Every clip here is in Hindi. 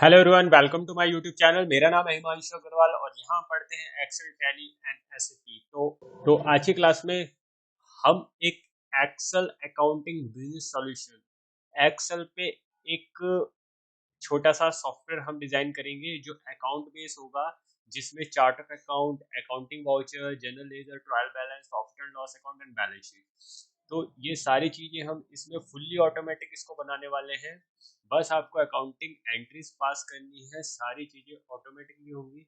Hello everyone, welcome to my YouTube channel. मेरा नाम है हिमांशु अग्रवाल और यहाँ पढ़ते हैं एक्सेल, टैली एंड एसएपी। तो आज की क्लास में हम एक Excel accounting business solution Excel पे एक छोटा सा सॉफ्टवेयर हम डिजाइन करेंगे जो अकाउंट बेस होगा, जिसमें chart of account, accounting voucher, general ledger, trial balance, profit and loss account and balance sheet. तो ये सारी चीजें हम इसमें फुल्ली ऑटोमेटिक इसको बनाने वाले हैं। बस आपको अकाउंटिंग एंट्रीज पास करनी है, सारी चीजें ऑटोमेटिकली होंगी।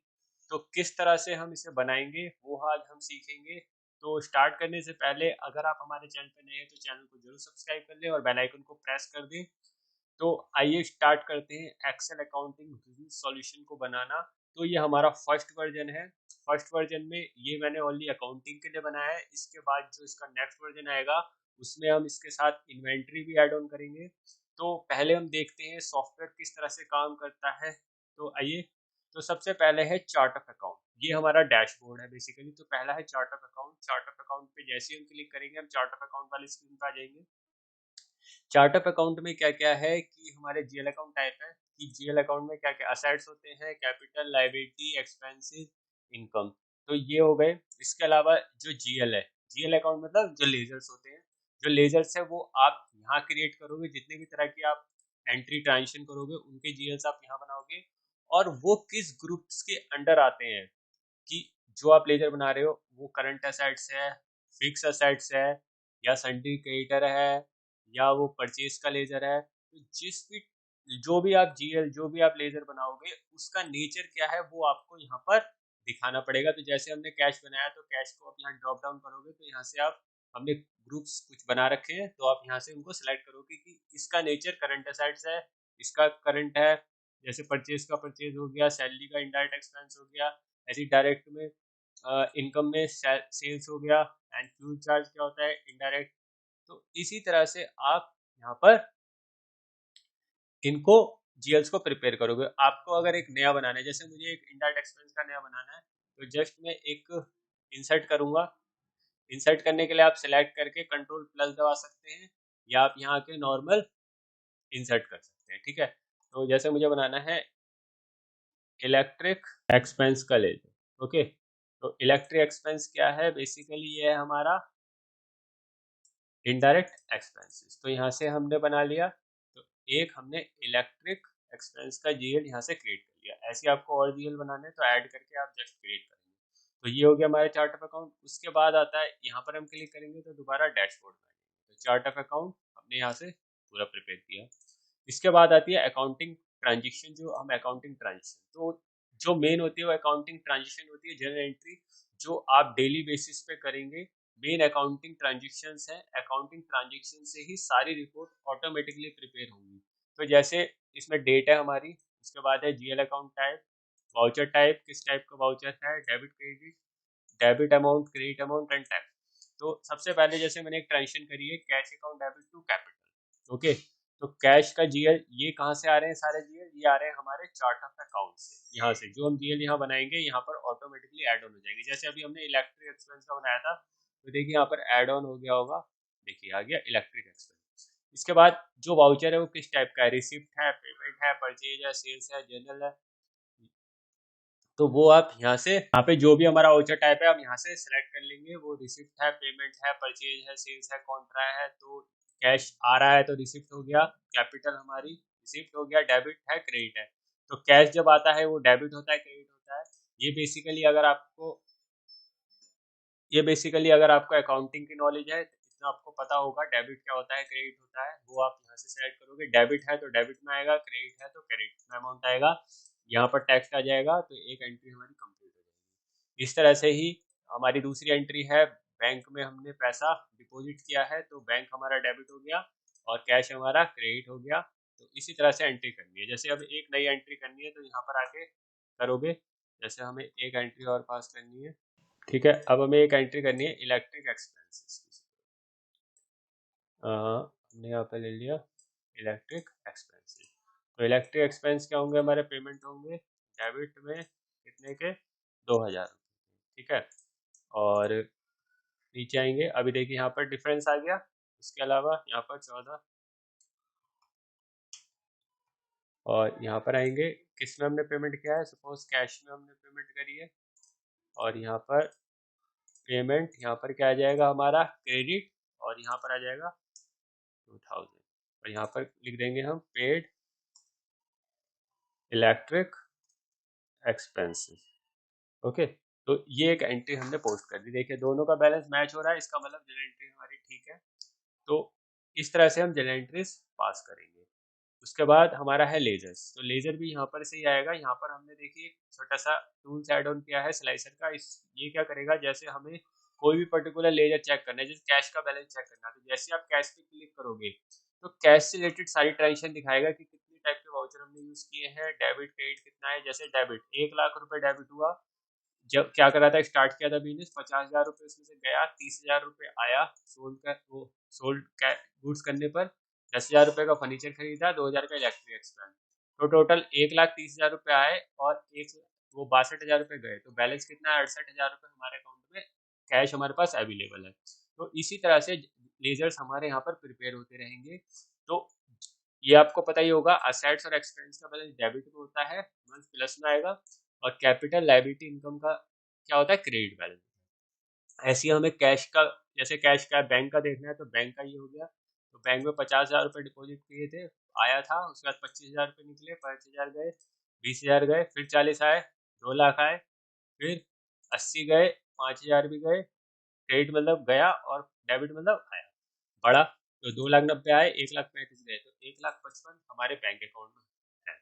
तो किस तरह से हम इसे बनाएंगे वो आज हम सीखेंगे। तो स्टार्ट करने से पहले अगर आप हमारे चैनल पर नए हैं तो चैनल को जरूर सब्सक्राइब कर लें और बेल आइकन को प्रेस कर दें। तो आइए स्टार्ट करते हैं एक्सेल अकाउंटिंग बिजनेस सॉल्यूशन को बनाना। तो ये हमारा फर्स्ट वर्जन है। फर्स्ट वर्जन में ये मैंने ओनली अकाउंटिंग के लिए बनाया है। इसके बाद जो इसका नेक्स्ट वर्जन आएगा उसमें हम इसके साथ इन्वेंट्री भी ऐड ऑन करेंगे। तो पहले हम देखते हैं सॉफ्टवेयर किस तरह से काम करता है। तो आइए, तो सबसे पहले है चार्ट ऑफ अकाउंट। ये हमारा डैशबोर्ड है बेसिकली। तो पहला है chart of account. Chart of account पे जैसे ही हम क्लिक करेंगे हम चार्ट ऑफ अकाउंट वाली स्क्रीन पर आ जाएंगे। चार्ट ऑफ अकाउंट में क्या क्या है कि हमारे जीएल अकाउंट टाइप है कि जीएल अकाउंट में क्या क्या असेट्स होते हैं, कैपिटल, लायबिलिटी, एक्सपेंसेस, इनकम। तो ये हो गए। इसके अलावा जो जीएल है, जीएल अकाउंट मतलब जो लेजर्स होते हैं, जो लेजर्स है वो आप यहाँ क्रिएट करोगे। जितने भी तरह की आप एंट्री ट्रांजेक्शन करोगे उनके जीएल्स आप यहाँ बनाओगे। और वो किस ग्रुप्स के अंडर आते हैं कि जो आप लेजर बना रहे हो वो करंट असेट्स है, फिक्स असेट्स है, या सन्ड्री क्रेडिटर है, या वो परचेज का लेजर है। तो जिस भी जो भी आप जीएल जो भी आप लेजर बनाओगे उसका नेचर क्या है वो आपको यहाँ पर दिखाना पड़ेगा। तो जैसे हमने कैश बनाया तो कैश को आप यहाँ ड्रॉप डाउन करोगे तो यहाँ से आप, हमने ग्रुप्स कुछ बना रखे हैं तो आप यहाँ से उनको सिलेक्ट करोगे कि इसका नेचर करंट असेट्स है, इसका करंट है। जैसे परचेज का परचेज हो गया, सैलरी का इनडायरेक्ट एक्सपेंस हो गया, ऐसी डायरेक्ट में इनकम में सेल्स हो गया। एंड फ्यूल चार्ज क्या होता है, इनडायरेक्ट। तो इसी तरह से आप यहाँ पर इनको जीएल्स को प्रिपेयर करोगे। आपको अगर एक नया बनाना है, जैसे मुझे एक इनडायरेक्ट एक्सपेंस का नया बनाना है, तो जस्ट मैं एक इंसर्ट करूंगा। इंसर्ट करने के लिए आप सिलेक्ट करके कंट्रोल प्लस दबा सकते हैं, या आप यहाँ के नॉर्मल इंसर्ट कर सकते हैं। ठीक है, तो जैसे मुझे बनाना है इलेक्ट्रिक एक्सपेंस का लेजर। ओके, तो इलेक्ट्रिक एक्सपेंस क्या है, बेसिकली ये है हमारा इनडायरेक्ट एक्सपेंसेस। तो यहाँ से हमने बना लिया। तो एक हमने इलेक्ट्रिक एक्सपेंस का जीएल यहाँ से क्रिएट कर लिया। ऐसे आपको और जीएल बनाने तो ऐड करके आप जस्ट क्रिएट करेंगे। तो ये हो गया हमारा चार्ट ऑफ अकाउंट। उसके बाद आता है यहाँ पर हम क्लिक करेंगे तो दोबारा डैशबोर्ड में आएंगे। तो चार्ट ऑफ अकाउंट हमने यहाँ से पूरा प्रिपेयर किया। इसके बाद आती है अकाउंटिंग ट्रांजेक्शन। जो हम अकाउंटिंग ट्रांजेक्शन, तो जो मेन होती है वो अकाउंटिंग ट्रांजेक्शन होती है, जनरल एंट्री जो आप डेली बेसिस पे करेंगे। मेन अकाउंटिंग ट्रांजेक्शन्स है। अकाउंटिंग ट्रांजेक्शन से ही सारी रिपोर्ट ऑटोमेटिकली प्रिपेयर होंगी। तो जैसे इसमें डेट है हमारी, उसके बाद है GL account type, voucher type, किस टाइप का वाउचर है, debit credit, debit amount, credit amount and type. तो सबसे पहले जैसे मैंने एक ट्रांजेक्शन करी है cash account debit to capital. Okay, तो कैश का जीएल ये कहाँ से आ रहे हैं, सारे जीएल ये आ रहे हैं हमारे चार्ट ऑफ अकाउंट से। यहाँ से जो हम जीएल यहाँ बनाएंगे यहाँ पर ऑटोमेटिकली ऐड ऑन हो जाएंगे। जैसे अभी हमने इलेक्ट्रिक एक्सपेंस का बनाया था तो देखिए यहाँ पर ऐड ऑन हो गया होगा। देखिए आ गया इलेक्ट्रिक एक्सपेंस। इसके बाद जो वाउचर है वो किस टाइप का है, रिसिप्ट है, पेमेंट है, परचेज है, सेल्स है, जनरल है। तो वो आप यहाँ से, यहाँ पे जो भी हमारा वाउचर टाइप है हम यहाँ से सिलेक्ट कर लेंगे। वो रिसिप्ट है, पेमेंट है, परचेज है, सेल्स है, कॉन्ट्रा है। तो कैश आ रहा है तो रिसिप्ट हो गया, कैपिटल हमारी रिसिप्ट हो गया, डेबिट है, क्रेडिट है। तो कैश जब आता है वो डेबिट होता है, क्रेडिट होता है। ये बेसिकली अगर आपको अकाउंटिंग की नॉलेज है तो इतना आपको पता होगा डेबिट क्या होता है, क्रेडिट होता है। वो आप यहाँ से सेलेक्ट करोगे। डेबिट है तो डेबिट में आएगा, क्रेडिट है तो क्रेडिट में अमाउंट आएगा। यहाँ पर टैक्स आ जाएगा तो एक एंट्री हमारी कंप्लीट हो जाएगी। इस तरह से ही हमारी दूसरी एंट्री है, बैंक में हमने पैसा डिपॉजिट किया है तो बैंक हमारा डेबिट हो गया और कैश हमारा क्रेडिट हो गया। तो इसी तरह से एंट्री करनी है। जैसे अब एक नई एंट्री करनी है तो यहाँ पर आके करोगे। जैसे हमें एक एंट्री और पास करनी है। ठीक है, अब हमें एक एंट्री करनी है इलेक्ट्रिक एक्सपेंसेस। हमने यहाँ पे ले लिया इलेक्ट्रिक एक्सपेंसेस। तो इलेक्ट्रिक एक्सपेंस क्या होंगे, हमारे पेमेंट होंगे डेबिट में कितने के, 2000। ठीक है, और नीचे आएंगे। अभी देखिए यहाँ पर डिफरेंस आ गया। इसके अलावा यहाँ पर 14 और यहाँ पर आएंगे किस में हमने पेमेंट किया है, सपोज कैश में हमने पेमेंट करी है, और यहाँ पर पेमेंट यहाँ पर क्या आ जाएगा हमारा क्रेडिट, और यहाँ पर आ जाएगा 2000, और यहाँ पर लिख देंगे हम पेड इलेक्ट्रिक एक्सपेंसेस। ओके, तो ये एक एंट्री हमने पोस्ट कर दी। देखिए दोनों का बैलेंस मैच हो रहा है, इसका मतलब जनरल एंट्री हमारी ठीक है। तो इस तरह से हम जनरल एंट्रीज पास करेंगे। उसके बाद हमारा है लेजर्स, तो लेजर भी यहाँ पर से ही आएगा। यहाँ पर हमने देखिए छोटा सा टूल्स ऐड ऑन किया है स्लाइसर का। ये क्या करेगा, जैसे हमें कोई भी पर्टिकुलर लेजर चेक करना है, जैसे कैश का बैलेंस चेक करना है, तो जैसे आप कैश पे क्लिक करोगे तो कैश से रिलेटेड सारी ट्रांजेक्शन दिखाएगा कि कितनी टाइप के वाउचर हमने यूज किए हैं, डेबिट क्रेडिट कितना है। जैसे डेबिट 1,00,000 रुपए डेबिट हुआ, जब क्या करा था, स्टार्ट किया था बिजनेस, 50,000 रुपए उसमें से गया, 30,000 रुपए आया सोल्ड कर, वो सोल्ड गुड्स करने पर, 10,000 रुपए का फर्नीचर खरीदा, 2,000 का इलेक्ट्रिक एक्सपेंस, तो टोटल 1,30,000 रुपए आए और एक वो 62,000 रुपए गए। तो बैलेंस कितना है, 68,000 रुपए हमारे अकाउंट में कैश हमारे पास अवेलेबल है। तो इसी तरह से लेजर्स हमारे यहाँ पर प्रिपेयर होते रहेंगे। तो ये आपको पता ही होगा, असेट्स और एक्सपेंस का बैलेंस डेबिट में होता है, प्लस में आएगा, और कैपिटल लायबिलिटी इनकम का क्या होता है, क्रेडिट बैलेंस। ऐसे ही हमें कैश का, जैसे कैश का बैंक का देखना है तो बैंक का ये हो गया। तो बैंक में 50,000 रुपए डिपॉजिट किए थे, आया था, उसके बाद 25,000 रुपए निकले, 5,000 गए, 20,000 गए, फिर 40 आए, 2 लाख आए, फिर 80 गए, 5,000 भी गए, क्रेडिट मतलब गया और डेबिट मतलब आया बड़ा। तो 2,90,000 आए, 1,35,000 गए, तो 1,55,000 हमारे बैंक अकाउंट में है।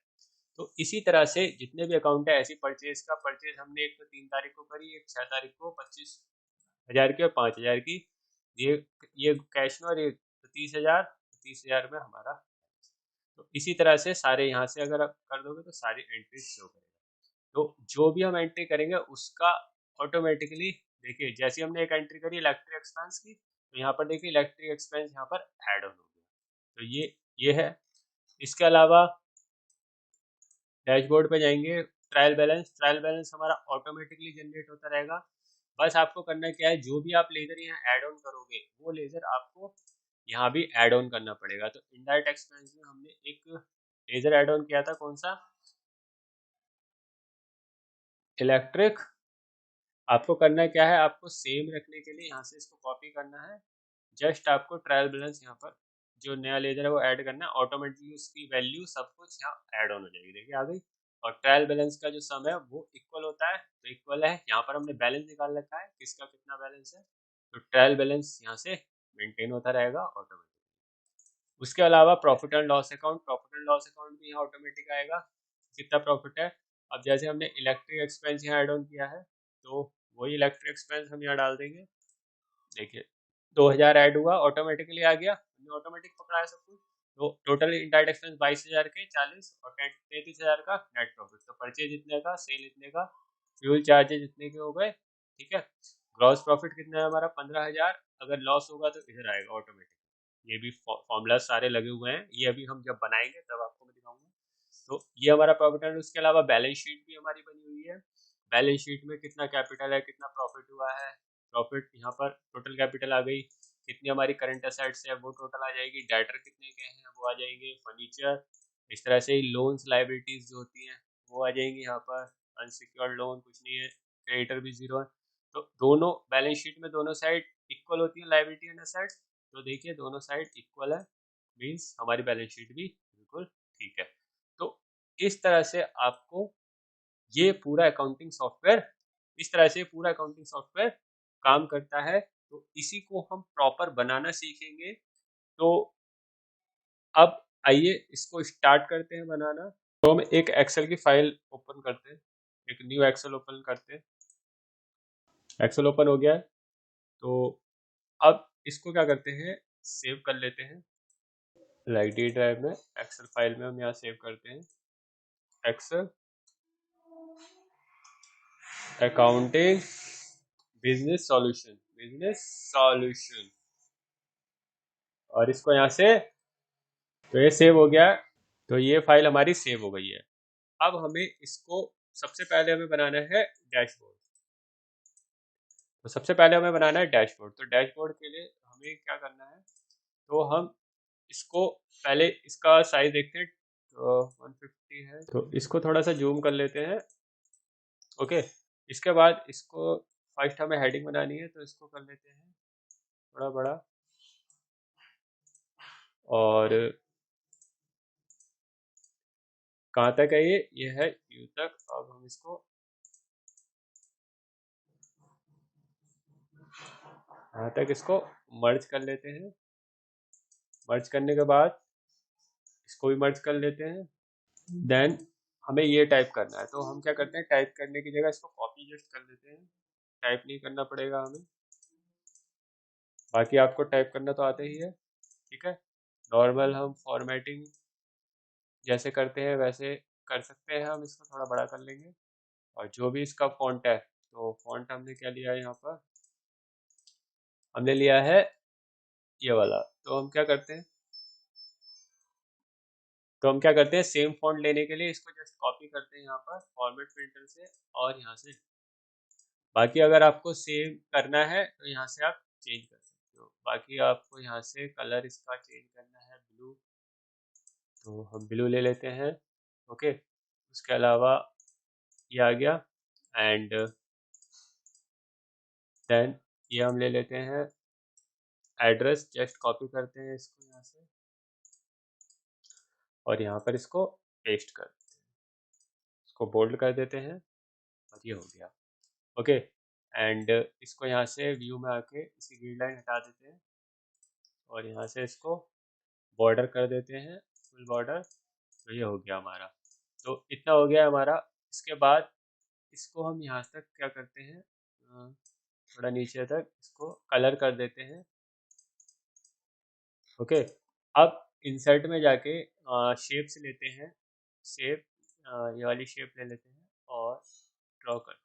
तो इसी तरह से जितने भी अकाउंट है, ऐसी परचेज का परचेज हमने एक तो 3 तारीख को करी, एक 6 तारीख को 25,000 की और 5,000 की, ये कैश में, और ये 30,000, 30,000 में हमारा। तो इसी तरह से सारे यहाँ से अगर आप कर दोगे तो सारी एंट्री शो करेगा। तो जो भी हम एंट्री करेंगे उसका ऑटोमेटिकली, देखिए जैसे हमने एक एंट्री करी इलेक्ट्रिक एक्सपेंस की, तो यहाँ पर देखिए इलेक्ट्रिक एक्सपेंस यहाँ पर ऐड ऑन हो गया। तो ये है। इसके अलावा डैशबोर्ड पे जाएंगे, ट्रायल बैलेंस हमारा ऑटोमेटिकली जनरेट होता रहेगा। बस आपको करना क्या है, जो भी आप लेजर यहाँ ऐड ऑन करोगे वो लेजर आपको यहाँ भी ऐड ऑन करना पड़ेगा। तो इनडायरेक्ट एक्सपेंस में हमने एक लेजर ऐड ऑन किया था, कौन सा, इलेक्ट्रिक। आपको करना क्या है, आपको सेम रखने के लिए यहाँ से इसको कॉपी करना है, जस्ट आपको ट्रायल बैलेंस यहाँ पर जो नया लेजर है वो ऐड करना है, ऑटोमेटिकली उसकी वैल्यू सब कुछ यहाँ ऐड ऑन हो जाएगी। देखिए आ गई। और ट्रायल बैलेंस का जो सम है वो इक्वल होता है, तो इक्वल है, यहाँ पर हमने बैलेंस निकाल रखा है किसका कितना बैलेंस है, तो ट्रायल बैलेंस यहाँ से मेंटेन होता रहेगा ऑटोमेटिक। उसके अलावा प्रॉफिट एंड लॉस अकाउंट भी यहाँ ऑटोमेटिक आएगा, कितना प्रॉफिट है। अब जैसे हमने इलेक्ट्रिक एक्सपेंस यहाँ ऐड ऑन किया है, तो वही इलेक्ट्रिक एक्सपेंस हम यहाँ डाल देंगे। देखिए 2,000 ऐड हुआ, ऑटोमेटिकली आ गया, हमने ऑटोमेटिक पकड़ा है सब कुछ। तो टोटल इनडायरेक्ट एक्सपेंस 22,000 के 40 और 33,000 का नेट प्रॉफिट। तो परचेज इतने का, सेल इतने का, फ्यूल चार्जेज इतने के हो गए, ठीक है। ग्रॉस प्रॉफिट कितना है हमारा, 15,000। अगर लॉस होगा तो इधर आएगा ऑटोमेटिक। ये भी फॉर्मूला सारे लगे हुए हैं, ये अभी हम जब बनाएंगे तब आपको मैं दिखाऊंगा। तो ये हमारा प्रॉफिट एंड, उसके अलावा बैलेंस शीट भी हमारी बनी हुई है। बैलेंस शीट में कितना कैपिटल है, कितना प्रॉफिट हुआ है, प्रॉफिट यहाँ पर टोटल कैपिटल आ गई, कितनी हमारी करंट असेट्स है वो टोटल आ जाएगी, डेटर कितने के हैं वो आ जाएंगे, फर्नीचर, इस तरह से ही लोन्स लाइबिलिटीज जो होती हैं वो आ जाएंगी यहाँ पर, अनसिक्योर्ड लोन कुछ नहीं है, क्रेडिटर भी जीरो है। तो दोनों बैलेंस शीट में दोनों साइड इक्वल होती है, लाइबिलिटी एंड असेट्स। तो देखिए दोनों साइड इक्वल है, मीन्स हमारी बैलेंस शीट भी बिल्कुल ठीक है। तो इस तरह से आपको ये पूरा अकाउंटिंग सॉफ्टवेयर, इस तरह से पूरा अकाउंटिंग सॉफ्टवेयर काम करता है। तो इसी को हम प्रॉपर बनाना सीखेंगे। तो अब आइए इसको स्टार्ट करते हैं बनाना। तो हम एक एक्सेल की फाइल ओपन करते हैं, एक न्यू एक्सेल ओपन करते हैं। एक्सेल ओपन हो गया है, तो अब इसको क्या करते हैं, सेव कर लेते हैं। लाइक डी ड्राइव में एक्सेल फाइल में हम यहाँ सेव करते हैं, एक्सेल अकाउंटिंग बिजनेस सॉल्यूशन, और इसको यहाँ से, तो ये सेव हो गया। तो ये फाइल हमारी सेव हो गई है। अब हमें इसको सबसे पहले हमें बनाना है डैशबोर्ड। तो सबसे पहले हमें बनाना है डैशबोर्ड। तो डैशबोर्ड के लिए हमें क्या करना है, तो हम इसको पहले इसका साइज देखते हैं, तो 150 है, तो इसको थोड़ा सा जूम कर लेते हैं। ओके, इसके बाद इसको फर्स्ट हमें हेडिंग बनानी है, तो इसको कर लेते हैं थोड़ा बड़ा, और कहाँ तक है ये है यू तक। अब हम इसको यहाँ तक इसको मर्ज कर लेते हैं। मर्ज करने के बाद इसको भी मर्ज कर लेते हैं। देन हमें ये टाइप करना है, तो हम क्या करते हैं, टाइप करने की जगह इसको कॉपी जस्ट कर लेते हैं। टाइप नहीं करना पड़ेगा हमें, बाकी आपको टाइप करना तो आता ही है, ठीक है। नॉर्मल हम फॉर्मेटिंग जैसे करते हैं वैसे कर सकते हैं, हम इसको थोड़ा बड़ा कर लेंगे। और जो भी इसका फॉन्ट है, तो फॉन्ट हमने क्या लिया है, यहाँ पर हमने लिया है ये वाला। तो हम क्या करते हैं, सेम फॉन्ट लेने के लिए इसको जस्ट कॉपी करते हैं यहाँ पर फॉर्मेट फिल्टर से, और यहाँ से। बाकी अगर आपको सेम करना है तो यहाँ से आप चेंज कर सकते हो। बाकी आपको यहाँ से कलर इसका चेंज करना है ब्लू, तो हम ब्लू ले लेते हैं। ओके, उसके अलावा ये आ गया, एंड देन ये हम ले लेते हैं एड्रेस, जस्ट कॉपी करते हैं इसको यहाँ से, और यहाँ पर इसको पेस्ट कर देते हैं, इसको बोल्ड कर देते हैं, और ये हो गया। ओके, एंड इसको यहाँ से व्यू में आके इसकी ग्रिड लाइन हटा देते हैं, और यहाँ से इसको बॉर्डर कर देते हैं, फुल बॉर्डर। तो ये हो गया हमारा, तो इतना हो गया हमारा। इसके बाद इसको हम यहाँ तक क्या करते हैं, थोड़ा नीचे तक इसको कलर कर देते हैं। ओके, अब इंसर्ट में जाके शेप्स लेते हैं, शेप ये वाली शेप ले लेते हैं और ड्रॉ करते हैं।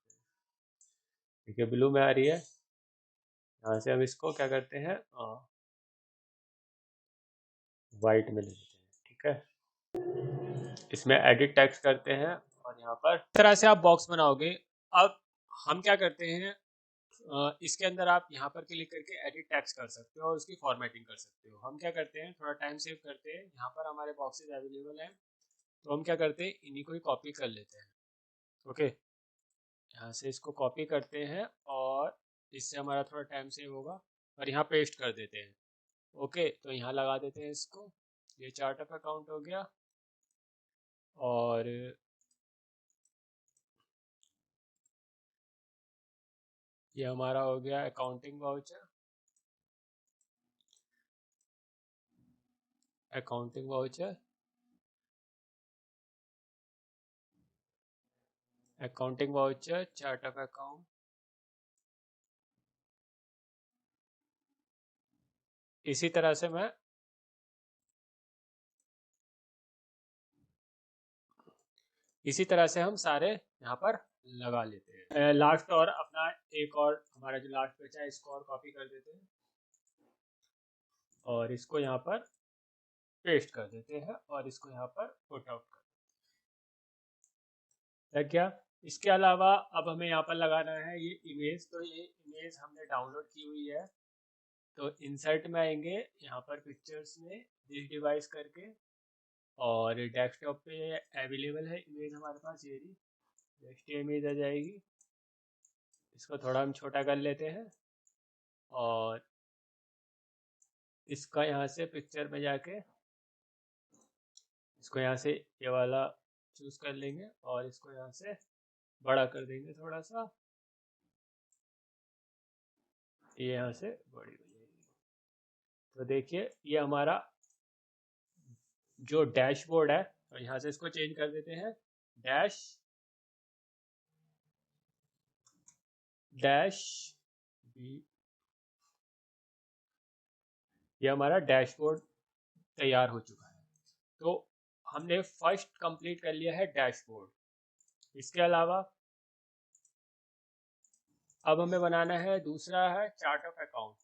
ठीक है, ब्लू में आ रही है, यहाँ से हम इसको क्या करते हैं, वाइट में ले लेते हैं। ठीक है, इसमें एडिट टेक्स्ट करते हैं, और यहाँ पर इस तरह से आप बॉक्स बनाओगे। अब हम क्या करते हैं, इसके अंदर आप यहाँ पर क्लिक करके एडिट टेक्स्ट कर सकते हो और उसकी फॉर्मेटिंग कर सकते हो। हम क्या करते हैं, थोड़ा टाइम सेव करते हैं, यहाँ पर हमारे बॉक्सेस अवेलेबल हैं, तो हम क्या करते हैं, इन्हीं को ही कॉपी कर लेते हैं। ओके, यहाँ से इसको कॉपी करते हैं, और इससे हमारा थोड़ा टाइम सेव होगा, और यहाँ पेस्ट कर देते हैं। ओके, तो यहाँ लगा देते हैं इसको, ये चार्ट ऑफ अकाउंट हो गया। और ये हमारा हो गया accounting voucher, accounting voucher, accounting voucher, chart of account. इसी तरह से मैं हम सारे यहाँ पर लगा लेते हैं। लास्ट और अपना एक और हमारा जो लास्ट बचा है, इसको और कॉपी कर देते हैं, और इसको यहाँ पर पेस्ट कर देते हैं, और इसको यहाँ पर पुट आउट कर देते हैं। क्या इसके अलावा अब हमें यहाँ पर लगाना है ये इमेज, तो ये इमेज हमने डाउनलोड की हुई है, तो इंसर्ट में आएंगे, यहाँ पर पिक्चर्स में दिस डिवाइस करके, और डेस्कटॉप पे अवेलेबल है इमेज हमारे पास, ये नेक्स्ट इमेज आ जाएगी। इसको थोड़ा हम छोटा कर लेते हैं, और इसका यहाँ से पिक्चर में जाके इसको यहाँ से ये वाला चूज कर लेंगे, और इसको यहाँ से बड़ा कर देंगे थोड़ा सा, ये यहाँ से बड़ी हो जाएगी। तो देखिए ये हमारा जो डैशबोर्ड है, तो यहाँ से इसको चेंज कर देते हैं, डैश डैश बी, ये हमारा डैशबोर्ड तैयार हो चुका है। तो हमने फर्स्ट कंप्लीट कर लिया है डैशबोर्ड। इसके अलावा अब हमें बनाना है, दूसरा है चार्ट ऑफ अकाउंट।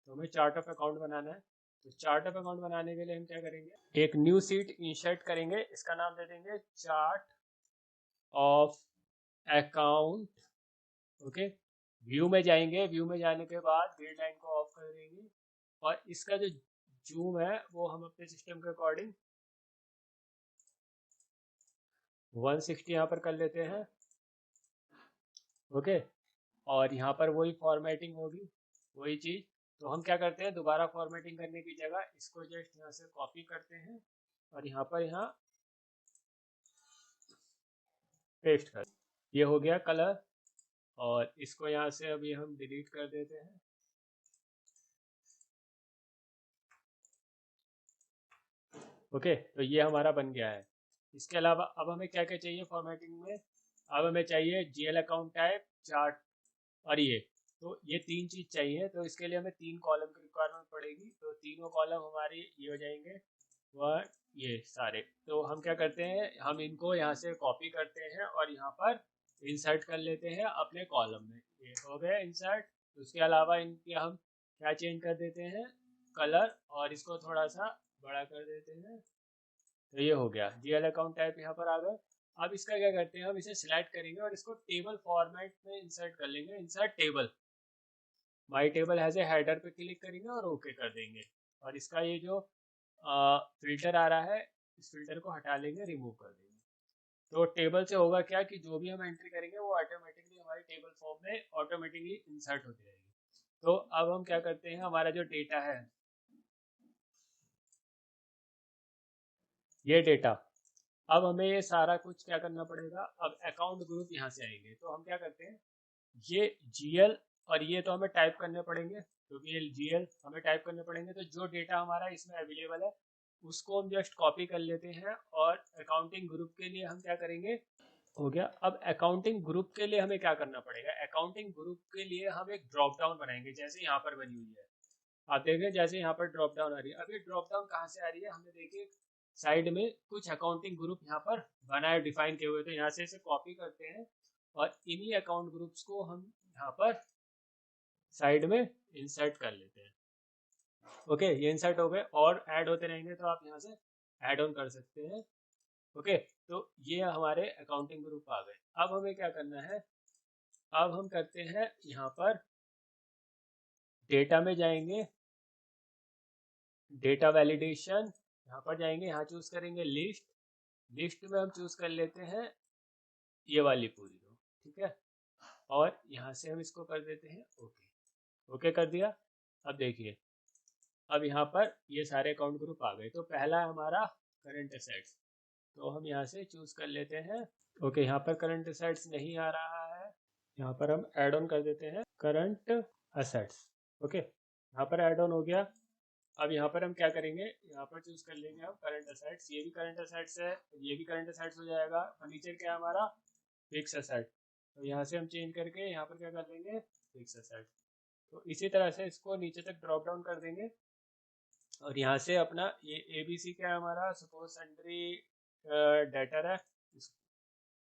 तो हमें चार्ट ऑफ अकाउंट बनाना है, तो चार्ट ऑफ अकाउंट बनाने के लिए हम क्या करेंगे, एक न्यू सीट इंसर्ट करेंगे, इसका नाम दे देंगे chart of account. Okay, view में जाएंगे, व्यू में जाने के बाद ग्रिड लाइन को ऑफ कर देंगे, और इसका जो जूम है वो हम अपने सिस्टम के अकॉर्डिंग 160 यहाँ पर कर लेते हैं। ओके, और यहाँ पर वही फॉर्मेटिंग होगी, वही चीज। तो हम क्या करते हैं, दोबारा फॉर्मेटिंग करने की जगह इसको जस्ट यहाँ से कॉपी करते हैं और यहाँ पर पेस्ट कर, ये हो गया कलर। और इसको यहाँ से अभी हम डिलीट कर देते हैं। ओके, तो ये हमारा बन गया है। इसके अलावा अब हमें क्या क्या चाहिए फॉर्मेटिंग में, अब हमें चाहिए जीएल अकाउंट टाइप, चार्ट और ये, तो ये तीन चीज चाहिए। तो इसके लिए हमें 3 कॉलम की रिक्वायरमेंट पड़ेगी। तो तीनों कॉलम हमारे ये हो जाएंगे, वह ये सारे। तो हम क्या करते हैं, हम इनको यहाँ से कॉपी करते हैं और यहाँ पर इंसर्ट कर लेते हैं अपने कॉलम में। ये हो गया इंसर्ट। उसके अलावा इनके हम क्या चेंज कर देते हैं, कलर, और इसको थोड़ा सा बड़ा कर देते हैं। तो ये हो गया, जीएल अकाउंट टाइप यहाँ पर आ गए। अब इसका क्या करते हैं, हम इसे सिलेक्ट करेंगे और इसको टेबल फॉर्मेट में इंसर्ट कर लेंगे। Insert table, my table has a header पे क्लिक करेंगे और ओके कर देंगे। और इसका ये जो फिल्टर आ रहा है, इस फिल्टर को हटा लेंगे, रिमूव कर देंगे। तो टेबल से होगा क्या कि जो भी हम एंट्री करेंगे वो ऑटोमेटिकली हमारी टेबल फॉर्म में ऑटोमेटिकली इंसर्ट होती रहेगी। तो अब हम क्या करते हैं, हमारा जो डेटा है, ये डेटा, अब हमें ये सारा कुछ क्या करना पड़ेगा। अब अकाउंट ग्रुप यहाँ से आएंगे, तो हम क्या करते हैं, ये जीएल और ये तो हमें टाइप करने पड़ेंगे, क्योंकि ये जीएल हमें टाइप करने पड़ेंगे। तो जो डेटा हमारा इसमें अवेलेबल है उसको हम जस्ट कॉपी कर लेते हैं। और अकाउंटिंग ग्रुप के लिए हम क्या करेंगे, हो गया। अब अकाउंटिंग ग्रुप के लिए हमें क्या करना पड़ेगा, अकाउंटिंग ग्रुप के लिए हम एक ड्रॉप डाउन बनाएंगे, जैसे यहाँ पर बनी हुई है। आप देखें जैसे यहाँ पर ड्रॉप डाउन आ रही है। अब ये ड्रॉप डाउन कहाँ से आ रही है, हमने देखिए साइड में कुछ अकाउंटिंग ग्रुप यहाँ पर बनाए, डिफाइन किए हुए। तो यहाँ से इसे कॉपी करते हैं और इन्हीं अकाउंट ग्रुप्स को हम यहाँ पर साइड में इंसर्ट कर लेते हैं। ओके, ये इंसर्ट हो गए और ऐड होते रहेंगे, तो आप यहाँ से ऐड ऑन कर सकते हैं। ओके, तो ये हमारे अकाउंटिंग ग्रुप आ गए। अब हमें क्या करना है, अब हम करते हैं यहाँ पर डेटा में जाएंगे, डेटा वैलिडेशन, यहाँ पर जाएंगे, यहाँ चूज करेंगे लिस्ट। लिस्ट में हम चूज कर लेते हैं ये वाली पूरी रो, ठीक है। और यहाँ से हम इसको कर देते हैं ओके। ओके कर दिया। अब देखिए, अब यहाँ पर ये सारे अकाउंट ग्रुप आ गए। तो पहला है हमारा करंट असेट्स, तो हम यहाँ से चूज कर लेते हैं। ओके, यहाँ पर करंट असेट्स नहीं आ रहा है, यहाँ पर हम ऐड ऑन कर देते हैं करंट असेट्स। ओके, यहाँ पर ऐड ऑन हो गया। अब यहाँ पर हम क्या करेंगे, यहाँ पर चूज कर लेंगे हम करंट असेट्स। ये भी करंट असेट्स है, ये भी करंट असेट्स हो जाएगा। फर्नीचर क्या है हमारा, फिक्स असेट। तो यहाँ से हम चेंज करके यहाँ पर क्या कर देंगे, फिक्स असेट। तो इसी तरह से इसको नीचे तक ड्रॉप डाउन कर देंगे। और यहाँ से अपना ये एबीसी क्या है हमारा, सपोज सन्ड्री डेटर है,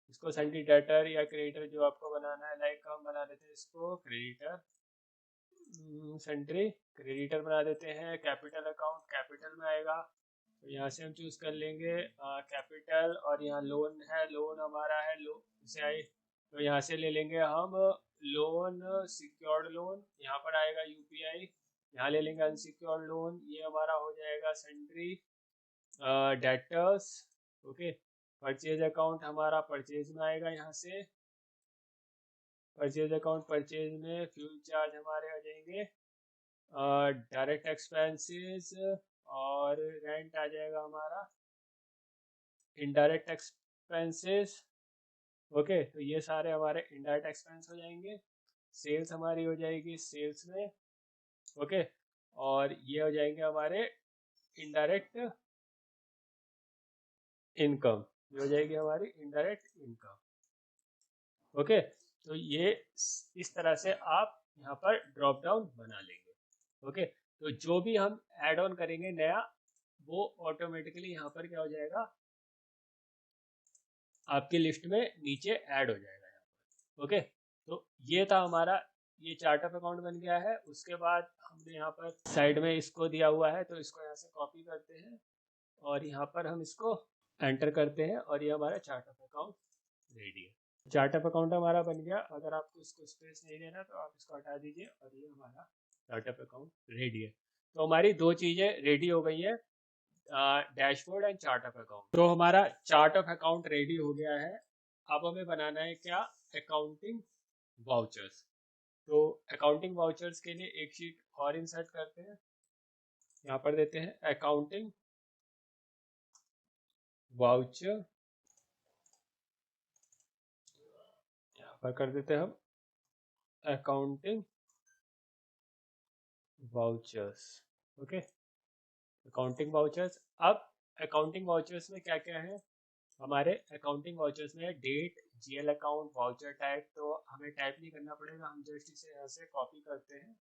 इसको सन्ड्री डेटर या क्रेडिटर जो आपको बनाना है, लाइक हम बना देते हैं इसको क्रेडिटर, सन्ड्री क्रेडिटर बना देते हैं। कैपिटल अकाउंट कैपिटल में आएगा, तो यहाँ से हम चूज कर लेंगे कैपिटल। और यहाँ लोन है, लोन हमारा है, लोन से आए तो यहाँ से ले लेंगे हम लोन, सिक्योर्ड लोन, यहाँ पर आएगा यूपीआई। यहाँ ले लेंगे अनसिक्योर्ड लोन, ये हमारा हो जाएगा sundry debtors. Okay, purchase account हमारा परचेज में आएगा, यहाँ से परचेज अकाउंट, परचेज में फ्यूल चार्ज हमारे आ जाएंगे, डायरेक्ट एक्सपेंसेस और रेंट आ जाएगा हमारा इनडायरेक्ट एक्सपेंसेस। ओके, तो ये सारे हमारे इनडायरेक्ट एक्सपेंस हो जाएंगे। सेल्स हमारी हो जाएगी सेल्स में। ओके, और ये हो जाएंगे हमारे इनडायरेक्ट इनकम, ये हो जाएगी हमारी इनडायरेक्ट इनकम। ओके, तो ये इस तरह से आप यहाँ पर ड्रॉप डाउन बना लेंगे। ओके, तो जो भी हम ऐड ऑन करेंगे नया, वो ऑटोमेटिकली यहाँ पर क्या हो जाएगा, आपकी लिस्ट में नीचे ऐड हो जाएगा यहाँ पर। ओके, तो ये था हमारा, ये चार्ट ऑफ अकाउंट बन गया है। उसके बाद हमने यहाँ पर साइड में इसको दिया हुआ है, तो इसको यहाँ से कॉपी करते हैं और यहाँ पर हम इसको एंटर करते हैं और ये हमारा चार्ट ऑफ अकाउंट रेडी है। चार्ट ऑफ अकाउंट हमारा बन गया। अगर आपको इसको स्पेस नहीं देना तो आप इसको हटा दीजिए और ये हमारा चार्ट ऑफ अकाउंट रेडी है। तो हमारी दो चीज़ें रेडी हो गई है, dashboard and chart of account. तो हमारा चार्ट ऑफ अकाउंट रेडी हो गया है। अब हमें बनाना है क्या, अकाउंटिंग वाउचर्स। तो अकाउंटिंग वाउचर्स के लिए एक शीट और इंसर्ट करते हैं, यहाँ पर देते हैं अकाउंटिंग वाउचर, यहाँ पर कर देते हैं हम accounting vouchers. Okay, accounting vouchers. अब अकाउंटिंग वाउचर्स में क्या क्या है, हमारे अकाउंटिंग वाउचर्स में date, GL account, voucher type. तो हमें टाइप नहीं करना पड़ेगा, हम जस्ट इसे यहाँ से कॉपी करते हैं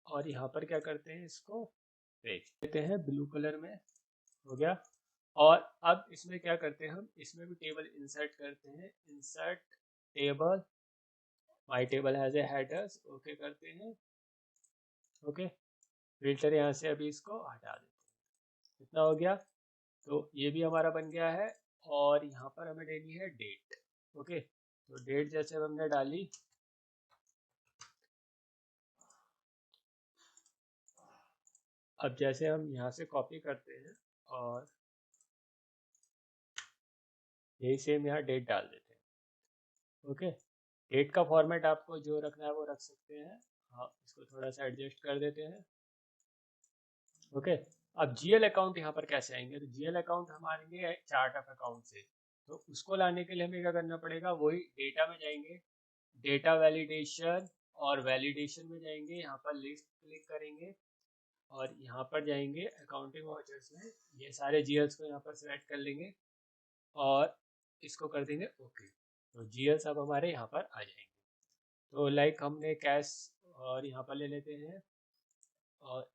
और यहाँ पर क्या करते हैं, इसको पेस्ट देते हैं ब्लू कलर में, हो गया। और अब इसमें क्या करते हैं, हम इसमें भी टेबल इंसर्ट करते हैं, insert table, my table has a headers, okay करते हैं। ओके, फिल्टर यहाँ से अभी इसको हटा देते हैं, इतना हो गया। तो ये भी हमारा बन गया है। और यहाँ पर हमें देनी है डेट। ओके, तो डेट जैसे हमने डाली, अब जैसे हम यहाँ से कॉपी करते हैं और यही सेम यहाँ डेट डाल देते हैं। ओके, डेट का फॉर्मेट आपको जो रखना है वो रख सकते हैं। हाँ, इसको थोड़ा सा एडजस्ट कर देते हैं। ओके, अब जीएल अकाउंट यहाँ पर कैसे आएंगे, तो जीएल अकाउंट हम आएंगे चार्ट ऑफ अकाउंट से। तो उसको लाने के लिए हमें क्या करना पड़ेगा, वही डेटा में जाएंगे, डेटा वैलिडेशन, और वैलिडेशन में जाएंगे, यहाँ पर लिस्ट क्लिक करेंगे और यहाँ पर जाएंगे अकाउंटिंग वाउचर्स में, ये सारे जीएल्स को यहाँ पर सेलेक्ट कर लेंगे और इसको कर देंगे ओके। तो जीएल्स अब हमारे यहाँ पर आ जाएंगे। तो लाइक हमने कैश और यहाँ पर ले लेते हैं और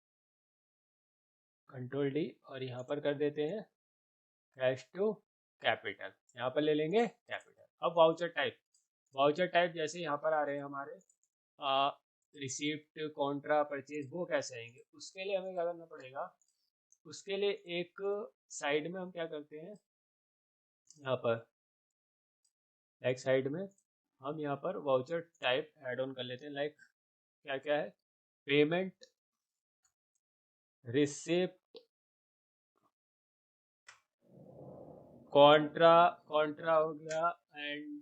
कंट्रोल डी और यहाँ पर कर देते हैं कैश टू कैपिटल, यहाँ पर ले लेंगे कैपिटल। अब वाउचर टाइप, वाउचर टाइप जैसे यहाँ पर आ रहे हैं हमारे रिसीप्ट, कॉन्ट्रा, परचेज, वो कैसे आएंगे, उसके लिए हमें क्या करना पड़ेगा, उसके लिए एक साइड में हम क्या करते हैं, यहाँ पर लाइक साइड में हम यहाँ पर वाउचर टाइप ऐड ऑन कर लेते हैं। लाइक क्या क्या है, पेमेंट, रिसिप्ट, कॉन्ट्रा, कॉन्ट्रा हो गया, and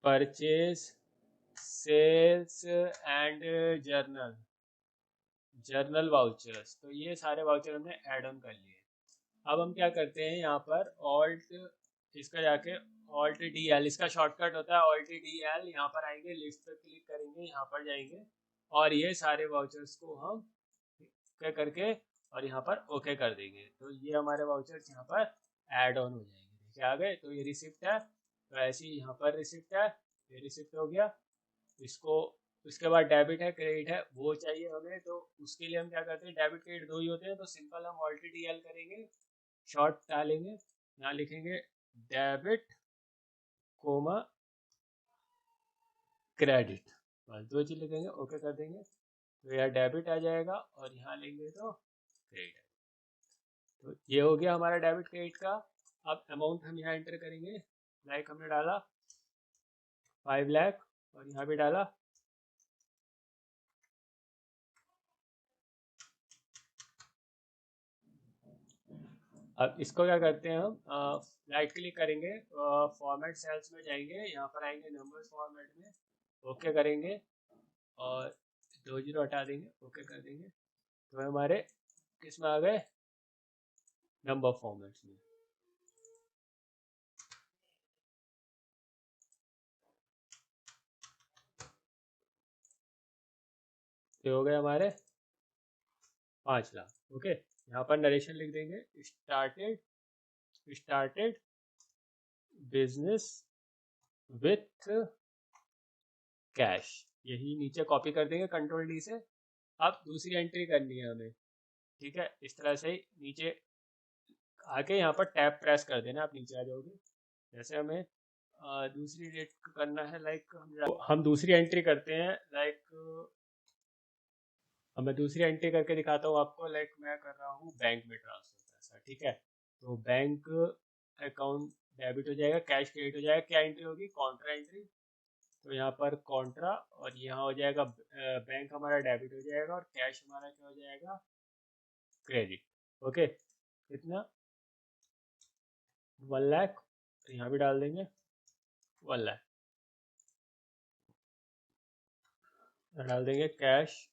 purchase, sales and journal, journal vouchers. तो ये सारे वाउचर हमने ऐड ऑन कर लिए। अब हम क्या करते हैं, यहाँ पर ऑल्ट, इसका जाके ऑल्ट डी एल, इसका शॉर्टकट होता है ऑल्ट डी एल, यहाँ पर आएंगे, लिस्ट पर क्लिक करेंगे, यहाँ पर जाएंगे और ये सारे वाउचर्स को हम क्या करके और यहाँ पर ओके कर देंगे। तो ये हमारे वाउचर्स यहाँ पर ऐड ऑन हो जाएंगे। देखिए आ गए। तो ये रिसिप्ट है, तो ऐसे ही यहाँ पर रिसिप्ट है, ये रिसिप्ट हो गया। इसको, उसके बाद डेबिट है, क्रेडिट है, वो चाहिए हमें। तो उसके लिए हम क्या करते हैं, डेबिट क्रेडिट दो ही होते हैं, तो सिंपल हम ऑल्ट डी एल करेंगे, शॉर्ट डालेंगे, यहाँ लिखेंगे डेबिट कोमा क्रेडिट, बस दो चीज लिखेंगे, ओके कर देंगे। तो यहाँ डेबिट आ जाएगा और यहाँ लेंगे तो क्रेडिट। तो ये हो गया हमारा डेबिट क्रेडिट का। अब अमाउंट हम यहाँ एंटर करेंगे, लाइक हमने डाला 5 लाख और यहाँ भी डाला। अब इसको क्या करते हैं, हम राइट क्लिक करेंगे, फॉर्मेट सेल्स में जाएंगे, यहाँ पर आएंगे नंबर्स फॉर्मेट में, ओके करेंगे और 20 हटा देंगे, ओके कर देंगे। तो हमारे किस में आ गए, नंबर फॉर्मेट्स में। ये हो गए हमारे 5 लाख। ओके, यहाँ पर नरेशन लिख देंगे, स्टार्टेड बिजनेस विथ कैश, यही नीचे कॉपी कर देंगे कंट्रोल डी से। अब दूसरी एंट्री करनी है हमें, ठीक है, इस तरह से ही नीचे आके यहाँ पर टैब प्रेस कर देना, आप नीचे आ जाओगे। जैसे हमें दूसरी डेट करना है, लाइक हम दूसरी एंट्री करते हैं, लाइक अब मैं दूसरी एंट्री करके दिखाता हूँ आपको। लाइक मैं कर रहा हूँ बैंक में ट्रांसफर पैसा, ठीक है। तो बैंक अकाउंट डेबिट हो जाएगा, कैश क्रेडिट हो जाएगा, क्या एंट्री होगी, कॉन्ट्रा एंट्री। तो यहाँ पर कॉन्ट्रा और यहाँ हो जाएगा बैंक हमारा डेबिट हो जाएगा और कैश हमारा क्या हो जाएगा, क्रेडिट। ओके, कितना 1 लाख, तो यहाँ भी डाल देंगे 1 लाख, डाल देंगे कैश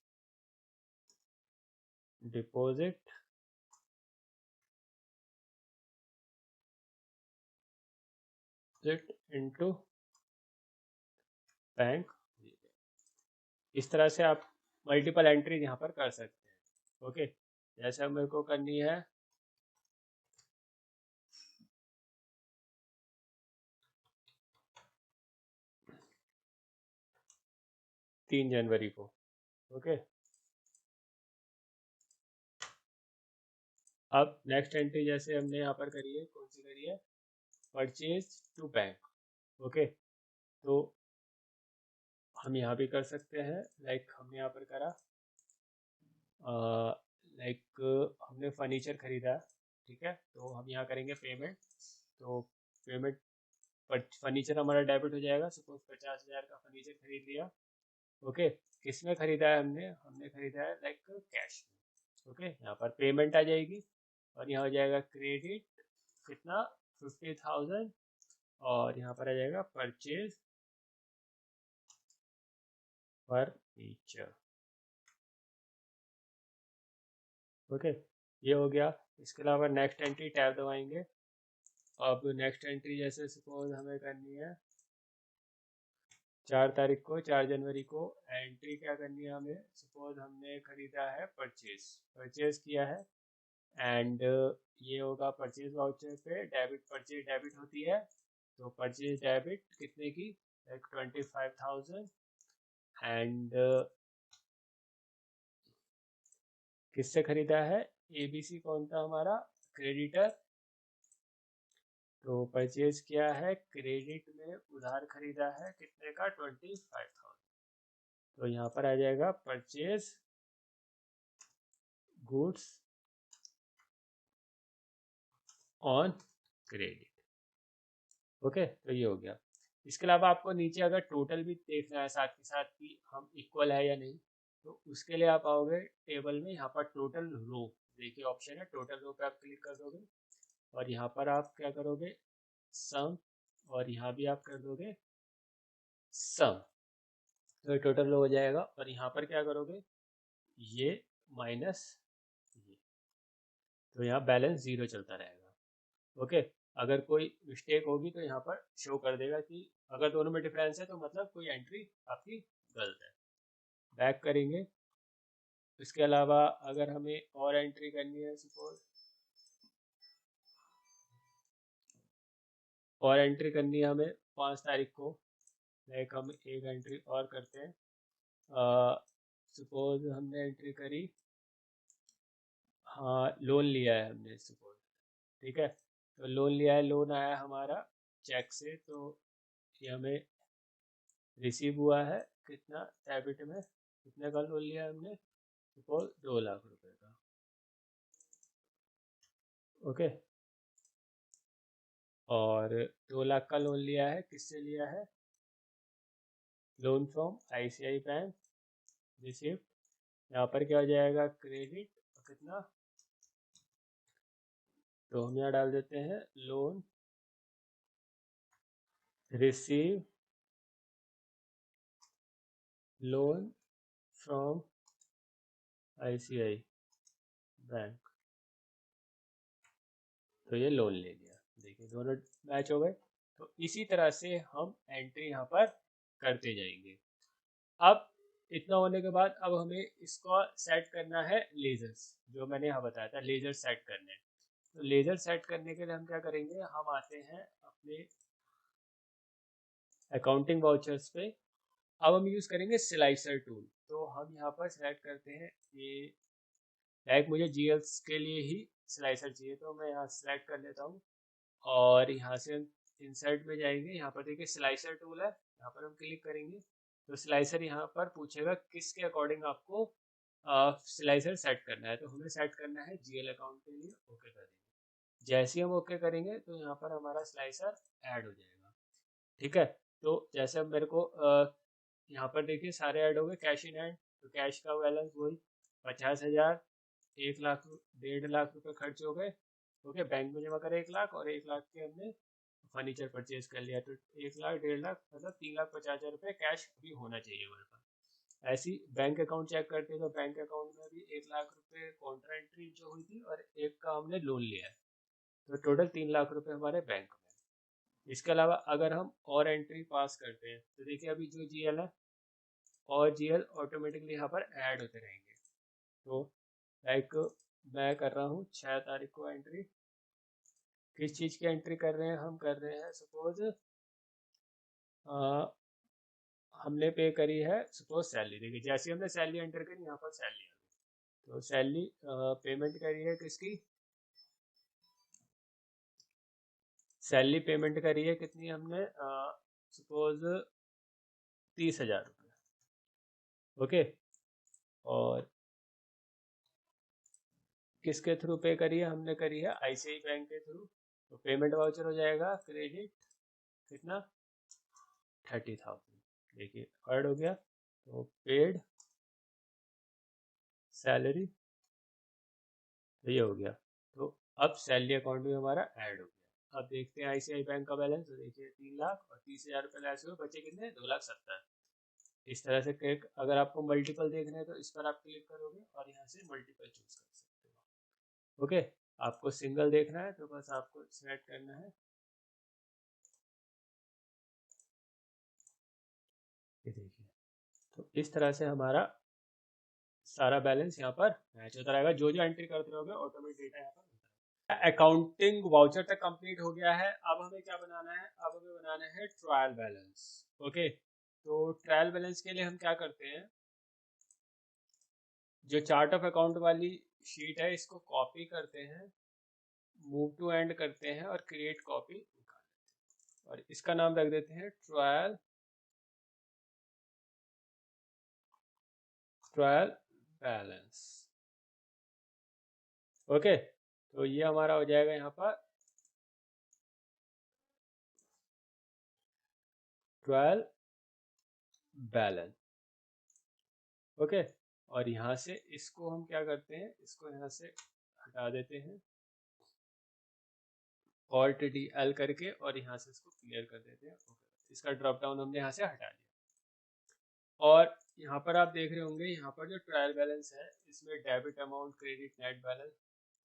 डिपॉजिट इनटू बैंक। इस तरह से आप मल्टीपल एंट्री यहाँ पर कर सकते हैं। ओके, जैसे अब मेरे को करनी है 3 जनवरी को। ओके, अब नेक्स्ट एंट्री जैसे हमने यहाँ पर करी है, कौन सी करी है, परचेज टू बैंक। ओके, तो हम यहाँ भी कर सकते हैं, लाइक हमने यहाँ पर करा, लाइक हमने फर्नीचर खरीदा, ठीक है, तो हम यहाँ करेंगे पेमेंट। तो पेमेंट फर्नीचर हमारा डेबिट हो जाएगा। सपोज 50,000 का फर्नीचर खरीद लिया। ओके, किसमें खरीदा है हमने, हमने खरीदा है लाइक कैश में। ओके, यहाँ पर पेमेंट आ जाएगी और यहाँ हो जाएगा क्रेडिट कितना 50,000 और यहाँ पर आ जाएगा परचेज फर्नीचर। ओके, ये हो गया। इसके अलावा नेक्स्ट एंट्री टैब दबाएंगे। अब नेक्स्ट एंट्री जैसे सपोज हमें करनी है 4 तारीख को, 4 जनवरी को एंट्री क्या करनी है हमें, सपोज हमने खरीदा है परचेज किया है एंड ये होगा परचेज वाउचर पे डेबिट, परचेज डेबिट होती है, तो परचेज डेबिट कितने की, लाइक 25,000 एंड किससे खरीदा है, एबीसी कौन था हमारा क्रेडिटर, तो परचेज किया है क्रेडिट में, उधार खरीदा है कितने का 25,000, तो यहाँ पर आ जाएगा purchase goods on credit. Okay, तो ये हो गया। इसके अलावा आपको नीचे अगर टोटल भी देखना है साथ के साथ कि हम इक्वल है या नहीं, तो उसके लिए आप आओगे टेबल में, यहाँ पर टोटल रो देखिए ऑप्शन है, टोटल रो पे आप क्लिक कर दोगे और यहाँ पर आप क्या करोगे सम, और यहाँ भी आप कर दोगे सम, तो टोटल रो हो जाएगा। और यहाँ पर क्या करोगे ये माइनस ये, तो यहाँ बैलेंस 0 चलता रहेगा। ओके, अगर कोई मिस्टेक होगी तो यहाँ पर शो कर देगा कि अगर दोनों में डिफरेंस है तो मतलब कोई एंट्री आपकी गलत है। बैक करेंगे। इसके अलावा अगर हमें और एंट्री करनी है, सपोज और एंट्री करनी है हमें 5 तारीख को, लाइक हम एक एंट्री और करते हैं। सपोज हमने एंट्री करी, हाँ लोन लिया है हमने सपोज, ठीक है, तो लोन लिया है, लोन आया हमारा चेक से, तो ये हमें रिसीव हुआ है कितना डेबिट में, कितने का लोन लिया है हमने, सपोज 2 लाख रुपए का। ओके, और 2 लाख का लोन लिया है, किससे लिया है, loan from ICI bank receipt, यहाँ पर क्या हो जाएगा क्रेडिट, कितना, तो हम यहाँ डाल देते हैं loan receive loan from ICI bank, तो ये लोन ले लिया। देखिए दोनों मैच हो गए। तो इसी तरह से हम एंट्री यहाँ पर करते जाएंगे। अब इतना होने के बाद अब हमें इसको सेट करना है लेजर्स, जो मैंने यहाँ बताया था लेजर सेट करने। तो लेजर सेट करने के लिए हम क्या करेंगे, हम आते हैं अपने अकाउंटिंग वाउचर्स पे। अब हम यूज करेंगे स्लाइसर टूल। तो हम यहाँ पर सेलेक्ट करते हैं ये, लाइक मुझे जीएल्स के लिए ही स्लाइसर चाहिए, तो मैं यहाँ सेलेक्ट कर लेता हूँ और यहाँ से हम इंसर्ट में जाएंगे। यहाँ पर देखिए स्लाइसर टूल है, यहाँ पर हम क्लिक करेंगे तो स्लाइसर यहाँ पर पूछेगा किसके अकॉर्डिंग आपको स्लाइसर सेट करना है, तो हमें सेट करना है जीएल अकाउंट के लिए। ओके करेंगे, जैसे ही हम ओके करेंगे तो यहाँ पर हमारा स्लाइसर ऐड हो जाएगा। ठीक है, तो जैसे अब मेरे को यहाँ पर देखिए सारे ऐड हो गए, कैश इन हैंड, तो कैश का बैलेंस वही 50,000, 1 लाख 1.5 लाख रुपए खर्च हो गए। ओके, बैंक में जमा करे 1 लाख और 1 लाख के हमने फर्नीचर परचेज कर लिया, तो 1 लाख 1.5 लाख मतलब 3,50,000 रुपये कैश भी होना चाहिए हमारे पास। ऐसी बैंक अकाउंट चेक करते हैं तो बैंक अकाउंट में भी 1 लाख रुपए कॉन्ट्रा एंट्री जो हुई थी और एक का हमने लोन लिया है, तो टोटल 3 लाख रुपए हमारे बैंक में। इसके अलावा अगर हम और एंट्री पास करते हैं तो देखिए अभी जो जीएल है और जीएल ऑटोमेटिकली यहाँ पर ऐड होते रहेंगे। तो लाइक मैं कर रहा हूँ 6 तारीख को एंट्री। किस चीज की एंट्री कर रहे हैं, हम कर रहे हैं सपोज हमने पे करी है सपोज सैलरी। देखिए जैसे हमने सैलरी एंटर करी यहाँ पर सैलरी आ गई, तो सैलरी पेमेंट करी है किसकी, सैलरी पेमेंट करी है कितनी हमने, सपोज 30,000 रुपये। ओके, और किसके थ्रू पे करी है, हमने करी है आईसीआई बैंक के थ्रू। तो पेमेंट वाउचर हो जाएगा क्रेडिट कितना 30,000। देखिए ऐड हो गया, तो पेड सैलरी तो ये हो गया। तो अब सैलरी अकाउंट भी हमारा ऐड हो गया। अब देखते हैं आईसीआई बैंक का बैलेंस, तो देखिए 3 लाख और 30,000 रुपये लैस हुए, बचे कितने 2,70,000। इस तरह से क्लिक, अगर आपको मल्टीपल देखना है तो इस पर आप क्लिक करोगे और यहाँ से मल्टीपल चूज कर सकते हो। ओके, आपको सिंगल देखना है तो बस आपको सिलेक्ट करना है, ये देखिए। तो इस तरह से हमारा सारा बैलेंस यहाँ पर मैच होता रहेगा, जो जो एंट्री करते रहोगे ऑटोमेटिक डेटा यहाँ पर। अकाउंटिंग वाउचर तक कंप्लीट हो गया है। अब हमें क्या बनाना है, अब हमें बनाना है ट्रायल बैलेंस। ओके, तो ट्रायल बैलेंस के लिए हम क्या करते हैं, जो चार्ट ऑफ अकाउंट वाली शीट है इसको कॉपी करते हैं, मूव टू एंड करते हैं और क्रिएट कॉपी निकाल लेते हैं और इसका नाम रख देते हैं ट्रायल बैलेंस। ओके, तो ये हमारा हो जाएगा यहाँ पर ट्रायल बैलेंस। ओके, और यहाँ से इसको हम क्या करते हैं, इसको यहाँ से हटा देते हैं Alt D L करके, और यहाँ से इसको क्लियर कर देते हैं। ओके, इसका ड्रॉप डाउन हमने यहाँ से हटा दिया। और यहाँ पर आप देख रहे होंगे, यहाँ पर जो ट्रायल बैलेंस है इसमें debit amount, credit, net balance,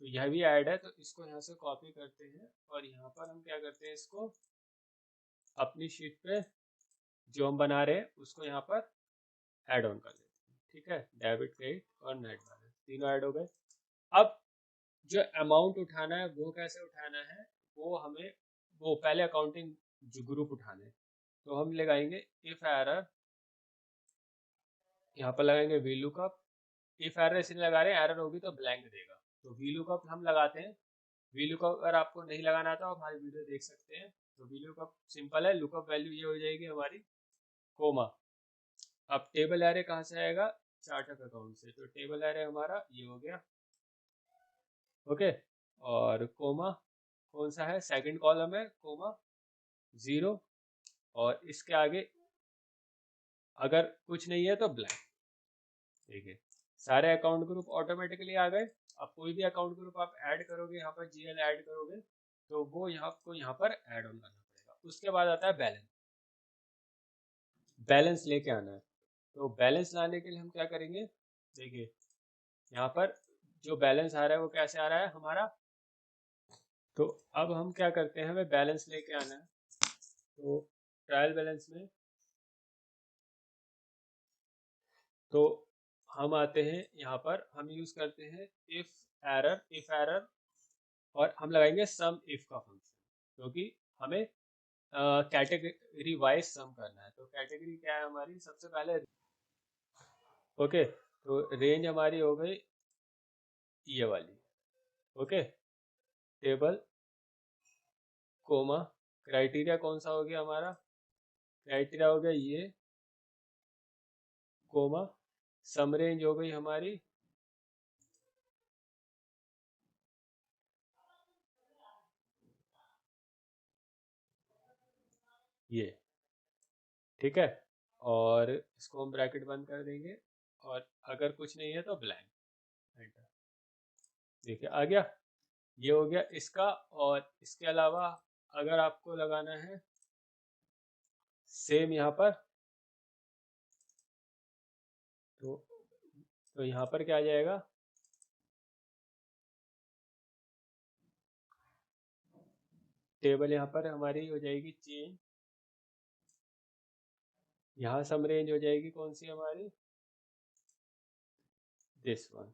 तो यह भी ऐड है। तो इसको यहाँ से कॉपी करते हैं और यहाँ पर हम क्या करते हैं, इसको अपनी शीट पे जो हम बना रहे हैं उसको यहाँ पर ऐड ऑन कर देते हैं। ठीक है, डेबिट, क्रेडिट और नेट बैलेंस तीनों ऐड हो गए। अब जो अमाउंट उठाना है वो कैसे उठाना है, वो हमें वो पहले अकाउंटिंग जो ग्रुप उठाने, तो हम लगाएंगे इफ एरर, यहाँ पर लगाएंगे VLOOKUP। इफ एरर इसलिए लगा रहे हैं, एरर होगी तो ब्लैंक देगा, तो VLOOKUP हम लगाते हैं। VLOOKUP अगर आपको नहीं लगाना आता तो हमारी वीडियो देख सकते हैं। तो VLOOKUP सिंपल है, लुकअप वैल्यू ये हो जाएगी हमारी कोमा। अब टेबल एरे कहाँ से आएगा, चार्ट ऑफ अकाउंट से, तो टेबल एरे हमारा ये हो गया। ओके, और कोमा कौन सा है, सेकंड कॉलम है, कोमा 0, और इसके आगे अगर कुछ नहीं है तो ब्लैंक। ठीक है, सारे अकाउंट ग्रुप ऑटोमेटिकली आ गए। अब कोई भी अकाउंट ग्रुप आप ऐड करोगे, यहाँ पर जीएल ऐड करोगे तो वो आपको यहाँ पर ऐड ऑन करना पड़ेगा। उसके बाद आता है बैलेंस, बैलेंस लेके आना है। तो बैलेंस लाने के लिए हम क्या करेंगे, देखिए यहाँ पर जो बैलेंस आ रहा है वो कैसे आ रहा है हमारा, तो अब हम क्या करते हैं, हमें बैलेंस लेके आना है। तो ट्रायल बैलेंस में तो हम आते हैं, यहाँ पर हम यूज करते हैं इफ एरर, और हम लगाएंगे सम इफ का फंक्शन, क्योंकि हमें कैटेगरी वाइज सम करना है। तो कैटेगरी क्या है हमारी, सबसे पहले ओके, तो रेंज हमारी हो गई ये वाली। ओके, टेबल कोमा, क्राइटेरिया कौन सा हो गया हमारा, क्राइटेरिया हो गया ये, कोमा सम रेंज हो गई हमारी ये। ठीक है, और इसको हम ब्रैकेट बंद कर देंगे, और अगर कुछ नहीं है तो ब्लैंक, एंटर। देखिए आ गया, ये हो गया इसका। और इसके अलावा अगर आपको लगाना है सेम यहाँ पर, तो यहाँ पर क्या आ जाएगा, टेबल यहाँ पर हमारी हो जाएगी चेंज, यहाँ सम रेंज हो जाएगी कौन सी हमारी, दिस वन।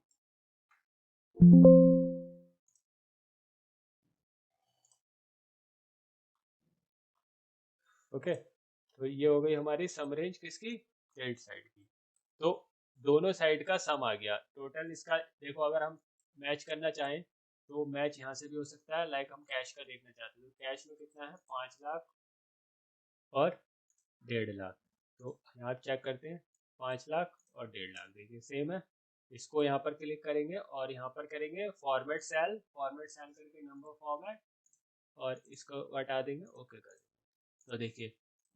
ओके, तो ये हो गई हमारी सम रेंज किसकी, क्रेडिट साइड की। तो दोनों साइड का सम आ गया टोटल इसका। देखो अगर हम मैच करना चाहें तो मैच यहाँ से भी हो सकता है, लाइक हम कैश का देखना चाहते हैं तो कैश में कितना है 5 लाख और 1.5 लाख। तो यहाँ चेक करते हैं 5 लाख और 1.5 लाख, देखिए सेम है। इसको यहाँ पर क्लिक करेंगे और यहाँ पर करेंगे फॉर्मेट सेल, फॉर्मेट सेल करके नंबर फॉर्मेट, और इसको हटा देंगे, ओके कर देंगे। तो देखिए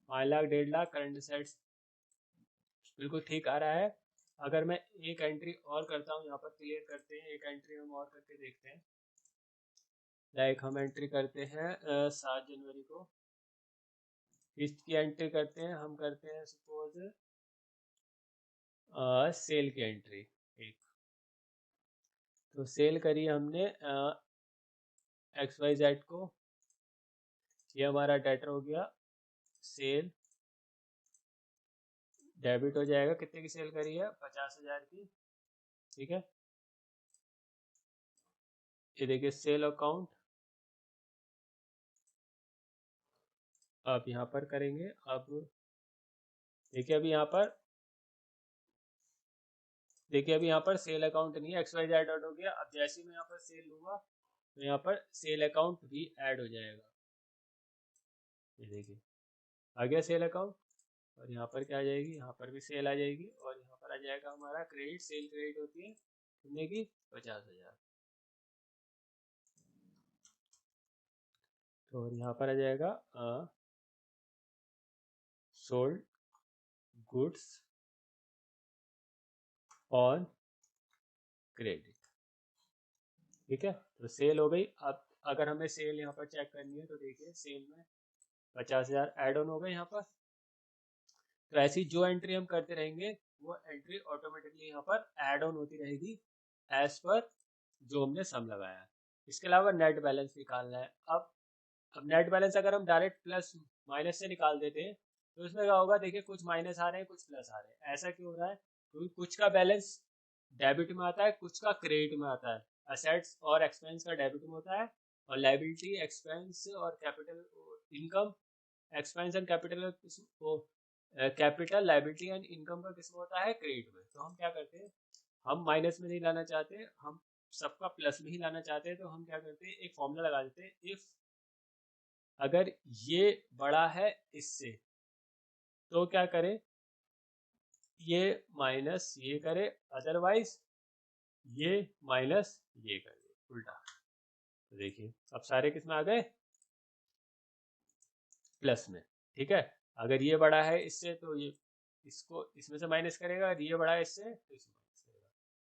5 लाख 1.5 लाख करंट असेट्स बिल्कुल ठीक आ रहा है। अगर मैं एक एंट्री और करता हूँ, यहाँ पर क्लियर करते हैं, एक एंट्री हम और करके देखते हैं। लाइक हम एंट्री करते हैं 7 जनवरी को, किस्त की एंट्री करते हैं, हम करते हैं सपोज सेल की एंट्री एक। तो सेल करी हमने XYZ को, ये हमारा डेटर हो गया, सेल डेबिट हो जाएगा, कितने की सेल करी है 50,000 की, ठीक है। ये देखिए सेल अकाउंट, अब यहाँ पर करेंगे। अब देखिए अभी यहाँ पर, देखिए अभी यहाँ पर सेल अकाउंट नहीं है, XYZ ऐड हो गया। अब जैसे ही मैं यहाँ पर सेल लूंगा तो यहाँ पर सेल अकाउंट भी ऐड हो जाएगा, ये देखिए आ गया सेल अकाउंट। और यहाँ पर क्या आ जाएगी, यहाँ पर भी सेल आ जाएगी, और यहाँ पर आ जाएगा हमारा क्रेडिट, सेल क्रेडिट होती है कितने की 50,000। तो और यहाँ पर आ जाएगा सोल्ड गुड्स ऑन क्रेडिट, ठीक है। तो सेल हो गई। अब अगर हमें सेल यहाँ पर चेक करनी है तो देखिए सेल में 50,000 एड ऑन हो गए यहाँ पर। तो ऐसी जो एंट्री हम करते रहेंगे वो एंट्री ऑटोमेटिकली यहाँ पर ऐड ऑन होती रहेगी एज पर जो हमने सम लगाया है। इसके अलावा नेट बैलेंस निकालना है। अब नेट बैलेंस अगर हम डायरेक्ट प्लस माइनस से निकाल देते हैं तो इसमें क्या होगा, देखिए कुछ माइनस आ रहे हैं कुछ प्लस आ रहे हैं। ऐसा क्यों हो रहा है, क्योंकि कुछ का बैलेंस डेबिट में आता है, कुछ का क्रेडिट में आता है। असेट्स और एक्सपेंस का डेबिट में होता है, और लाइबिलिटी एक्सपेंस और capital income, expense and capital को कैपिटल लाइबिलिटी एंड इनकम का किसमें होता है, क्रेडिट में। तो हम क्या करते हैं, हम माइनस में नहीं लाना चाहते, हम सबका प्लस में ही लाना चाहते हैं। तो हम क्या करते हैं, एक फॉर्मूला लगा देते हैं, इफ अगर ये बड़ा है इससे तो क्या करें, ये माइनस ये करे, अदरवाइज ये माइनस ये करे, उल्टा। तो देखिए अब सारे किसमें आ गए, प्लस में, ठीक है। अगर ये बड़ा है इससे तो ये इसको इसमें से माइनस करेगा, अगर ये बड़ा है इससे तो इसमें माइनस करेगा।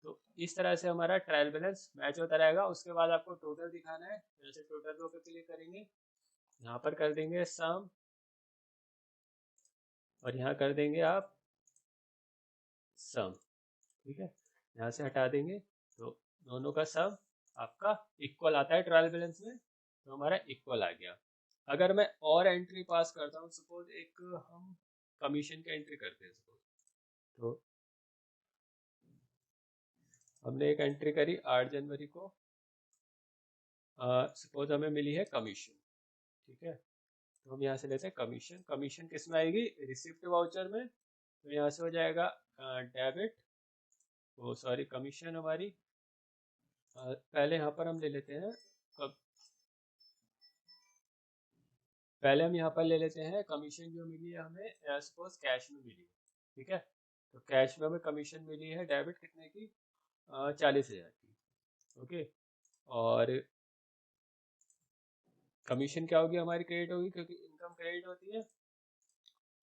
तो इस तरह से हमारा ट्रायल बैलेंस मैच होता रहेगा। उसके बाद आपको टोटल दिखाना है, जैसे टोटल रो पे क्लिक करेंगे, यहाँ पर कर देंगे सम, और यहाँ कर देंगे आप सम, ठीक है। यहाँ से हटा देंगे तो दोनों का सम आपका इक्वल आता है ट्रायल बैलेंस में, तो हमारा इक्वल आ गया। अगर मैं और एंट्री पास करता हूँ, सपोज एक हम कमीशन की एंट्री करते हैं सपोज, तो हमने एक एंट्री करी 8 जनवरी को, सपोज हमें मिली है कमीशन, ठीक है। तो हम यहाँ से लेते हैं कमीशन। कमीशन किस में आएगी, रिसिप्ट वाउचर में। तो यहाँ से हो जाएगा डेबिट, वो सॉरी कमीशन हमारी पहले यहाँ पर हम ले लेते हैं, पहले हम यहाँ पर ले लेते हैं कमीशन जो मिली है हमें, सपोज कैश में मिली है, ठीक है। तो कैश में हमें कमीशन मिली है डेबिट कितने की, 40,000 की, ओके। और कमीशन क्या होगी हमारी, क्रेडिट होगी, क्योंकि इनकम क्रेडिट होती है।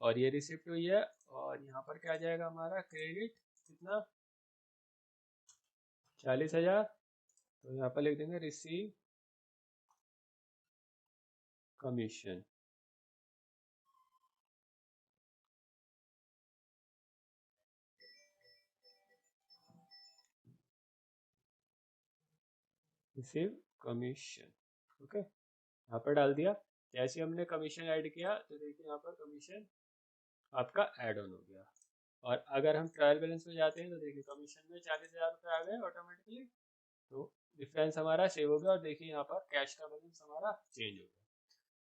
और ये रिसिप्ट हुई है, और यहाँ पर क्या आ जाएगा हमारा क्रेडिट कितना, 40,000। तो यहाँ पर लिख देंगे receive commission. Receive commission, okay, यहाँ पर डाल दिया। जैसे हमने कमीशन ऐड किया तो देखिए यहाँ पर कमीशन आपका ऐड ऑन हो गया। और अगर हम ट्रायल बैलेंस में जाते हैं तो देखिए कमीशन में 40,000 रुपये आ गए ऑटोमेटिकली, तो डिफरेंस हमारा सेव हो गया। और देखिए यहाँ पर कैश का बैलेंस हमारा चेंज हो गया।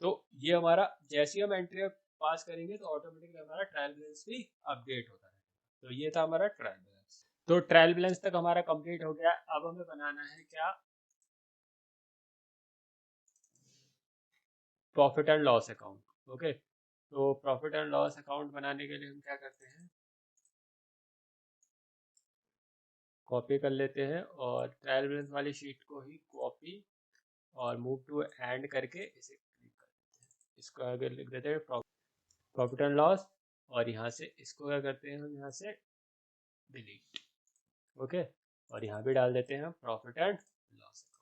तो ये हमारा जैसे ही हम एंट्री पास करेंगे तो ऑटोमेटिकली हमारा ट्रायल बैलेंस भी अपडेट होता रहेगा। तो ये था हमारा ट्रायल बैलेंस। तो ट्रायल बैलेंस तक हमारा कंप्लीट हो गया। अब हमें बनाना है क्या, profit and loss account. Okay, तो प्रॉफिट एंड लॉस अकाउंट बनाने के लिए हम क्या करते हैं, कॉपी कर लेते हैं और ट्रायल बैलेंस वाली शीट को ही कॉपी और मूव टू एंड करके इसे क्लिक कर देते हैं। इसको आगे लिख देते हैं प्रॉफिट एंड लॉस, और यहाँ से इसको क्या करते हैं हम यहाँ से डिलीट। ओके, और यहाँ भी डाल देते हैं प्रॉफिट एंड लॉस अकाउंट।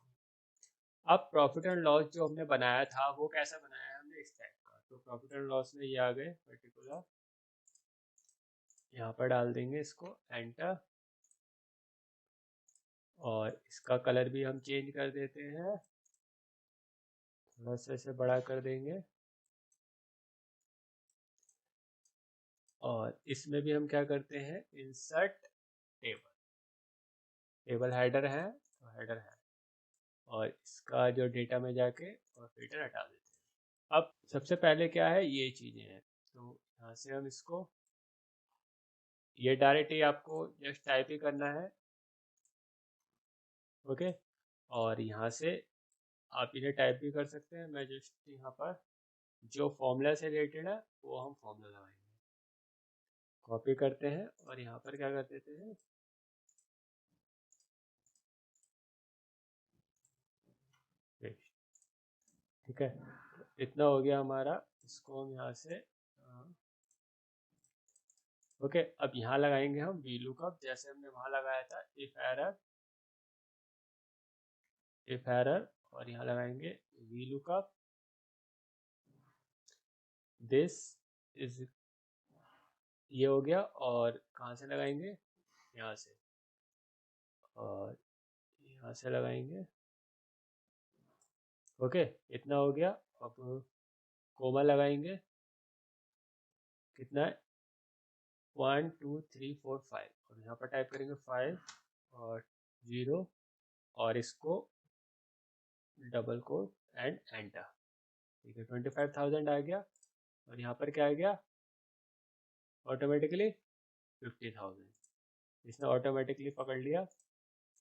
अब प्रॉफिट एंड लॉस जो हमने बनाया था वो कैसा बनाया है हमने, इस टाइप का। तो प्रॉफिट एंड लॉस में ये आ गए पर्टिकुलर, यहाँ पर डाल देंगे इसको एंटर, और इसका कलर भी हम चेंज कर देते हैं, थोड़ा सा इसे बड़ा कर देंगे। और इसमें भी हम क्या करते हैं, इंसर्ट टेबल, टेबल हेडर है तो हेडर है, और इसका जो डेटा में जाके और फिल्टर हटा देते हैं। अब सबसे पहले क्या है, ये चीजें हैं, तो यहाँ से हम इसको, ये डायरेक्ट ही आपको जस्ट टाइप ही करना है। ओके, और यहाँ से आप इन्हें टाइप भी कर सकते हैं। मैं जस्ट यहाँ पर जो फॉर्मूला से रिलेटेड है वो हम फॉर्मूला लगाएंगे, कॉपी करते हैं और यहाँ पर क्या कर देते हैं, ठीक है। इतना हो गया हमारा, इसको हम यहाँ से ओके। अब यहाँ लगाएंगे हम वी लुकअप, जैसे हमने वहां लगाया था इफ एरर, और यहाँ लगाएंगे वी लुकअप दिस इज, ये हो गया। और कहाँ से लगाएंगे, यहाँ से, और यहाँ से लगाएंगे। ओके, इतना हो गया। अब कोमा लगाएंगे, कितना है, 1 2 3 4 5, और यहाँ पर टाइप करेंगे 5 और 0, और इसको डबल कोट एंड एंटर। ठीक है, 25,000 आ गया। और यहाँ पर क्या आ गया, ऑटोमेटिकली 50,000, इसने ऑटोमेटिकली पकड़ लिया।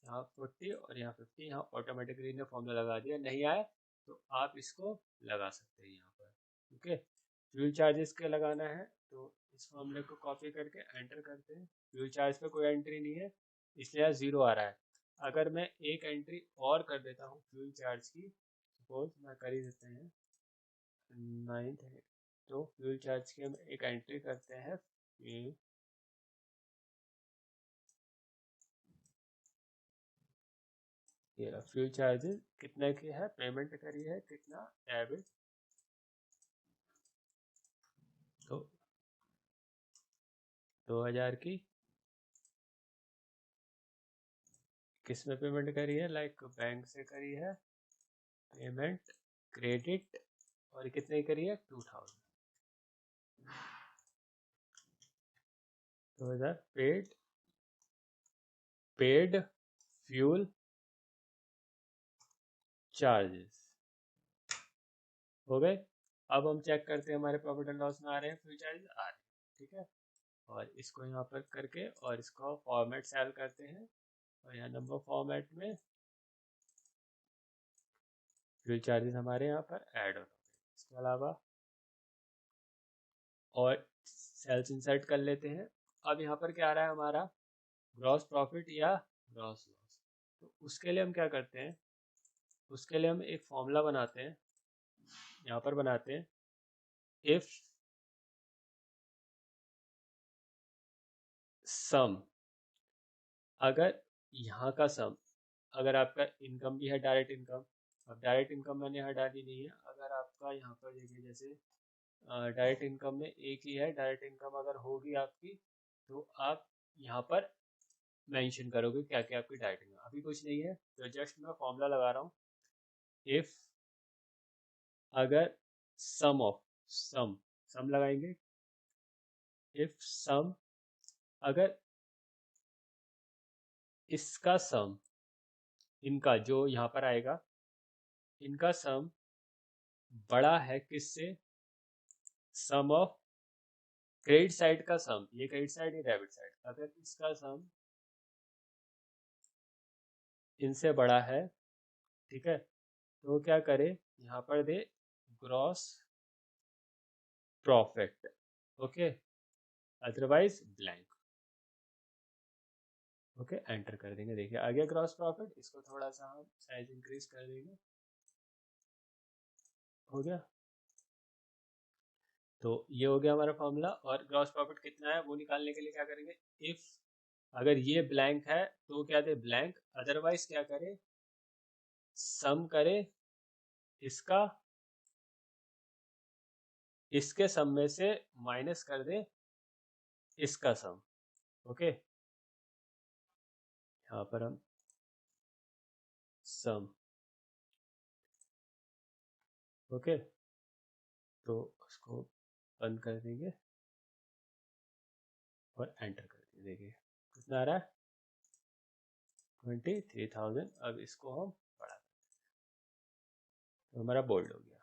यहाँ 40 और यहाँ 50, यहाँ ऑटोमेटिकली ने फॉर्मूला लगा दिया। नहीं आया तो आप इसको लगा सकते हैं यहाँ पर। ओके, फ्यूल चार्जेस के लगाना है तो इस फॉर्मूले को कॉपी करके एंटर करते हैं। फ्यूल चार्ज पे कोई एंट्री नहीं है इसलिए यहाँ 0 आ रहा है। अगर मैं एक एंट्री और कर देता हूँ फ्यूल चार्ज की, सपोज मैं कर ही देते हैं 9th है, तो फ्यूल चार्ज की हम एक एंट्री करते हैं, ये फ्यूल चार्जेस कितने की है, पेमेंट करी है कितना, डेबिट, तो 2,000 की किस में पेमेंट करी है, लाइक बैंक से करी है पेमेंट, क्रेडिट, और कितने की करी है 2,000, 2,000 पेड फ्यूल चार्जेस हो गए। अब हम चेक करते हैं हमारे प्रॉफिट एंड लॉस में आ रहे हैं फ्यूल चार्जेस, आ रहे हैं, ठीक है। और इसको यहाँ पर करके और इसको फॉर्मेट सेल करते हैं, और यहाँ नंबर फॉर्मेट में फ्यूल चार्जेस हमारे यहाँ पर ऐड हो गए। इसके अलावा और सेल्स इंसर्ट कर लेते हैं। अब यहाँ पर क्या आ रहा है हमारा, ग्रॉस प्रॉफिट या ग्रॉस लॉस। तो उसके लिए हम क्या करते हैं, उसके लिए हम एक फॉर्मूला बनाते हैं, यहाँ पर बनाते हैं इफ सम, अगर यहाँ का सम, अगर आपका इनकम भी है डायरेक्ट इनकम, अब डायरेक्ट इनकम मैंने यहाँ डाली नहीं है, अगर आपका यहाँ पर देखिए जैसे डायरेक्ट इनकम में एक ही है, डायरेक्ट इनकम अगर होगी आपकी तो आप यहाँ पर मेंशन करोगे क्या क्या आपकी डायरेक्ट इनकम। अभी कुछ नहीं है तो जस्ट मैं फॉर्मूला लगा रहा हूँ, इफ अगर सम लगाएंगे, इफ सम अगर इसका सम, इनका जो यहाँ पर आएगा, इनका सम बड़ा है किससे, सम ऑफ क्रेडिट साइड का सम, ये क्रेडिट साइड, ये डेबिट साइड, अगर इसका सम इनसे बड़ा है, ठीक है, तो क्या करे, यहाँ पर दे gross profit, okay, otherwise blank, okay, enter कर देंगे। देखिए आ गया ग्रॉस प्रॉफिट, इसको थोड़ा सा हम साइज इंक्रीज कर देंगे, हो गया। तो ये हो गया हमारा फॉर्मूला। और ग्रॉस प्रॉफिट कितना है वो निकालने के लिए क्या करेंगे, इफ अगर ये ब्लैंक है तो क्या दे ब्लैंक, अदरवाइज क्या करे, सम करे इसका, इसके सम में से माइनस कर दे इसका सम, ओके, यहाँ पर हम सम, ओके, तो उसको बंद कर देंगे और एंटर कर देंगे। देखिए कितना आ रहा है, 23,000। अब इसको हम बढ़ा तो हमारा बोल्ड हो गया।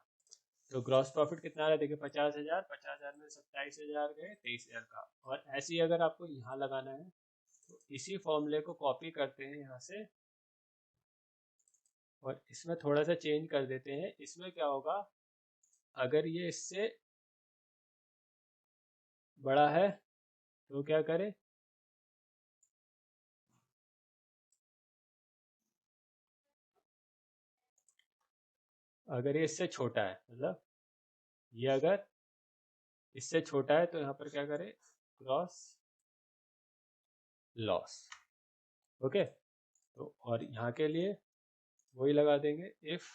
तो ग्रॉस प्रॉफिट कितना आ रहा है, देखिए 50,000, 50,000 में 27,000 गए, 23,000 का। और ऐसे ही अगर आपको यहाँ लगाना है तो इसी फॉर्मूले को कॉपी करते हैं यहाँ से और इसमें थोड़ा सा चेंज कर देते हैं। इसमें क्या होगा, अगर ये इससे बड़ा है तो क्या करें, अगर ये इससे छोटा है, मतलब ये अगर इससे छोटा है तो यहाँ पर क्या करें, क्रॉस लॉस, ओके। तो और यहाँ के लिए वही लगा देंगे, इफ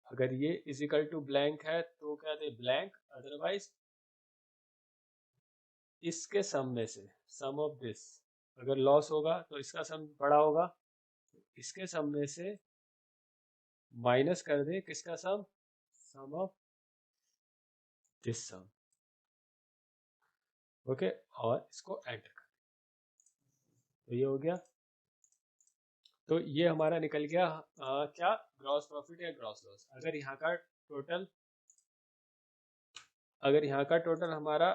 अगर ये इज इक्वल टू ब्लैंक है तो क्या दे ब्लैंक, अदरवाइज इसके सम में से, सम ऑफ दिस, अगर लॉस होगा तो इसका सम बड़ा होगा, इसके सम में से माइनस कर दे किसका सम, सम ऑफ दिस सम, ओके, और इसको एंटर कर, तो ये हो गया। तो ये हमारा निकल गया क्या, ग्रॉस प्रॉफिट या ग्रॉस लॉस। अगर यहाँ का टोटल, अगर यहाँ का टोटल हमारा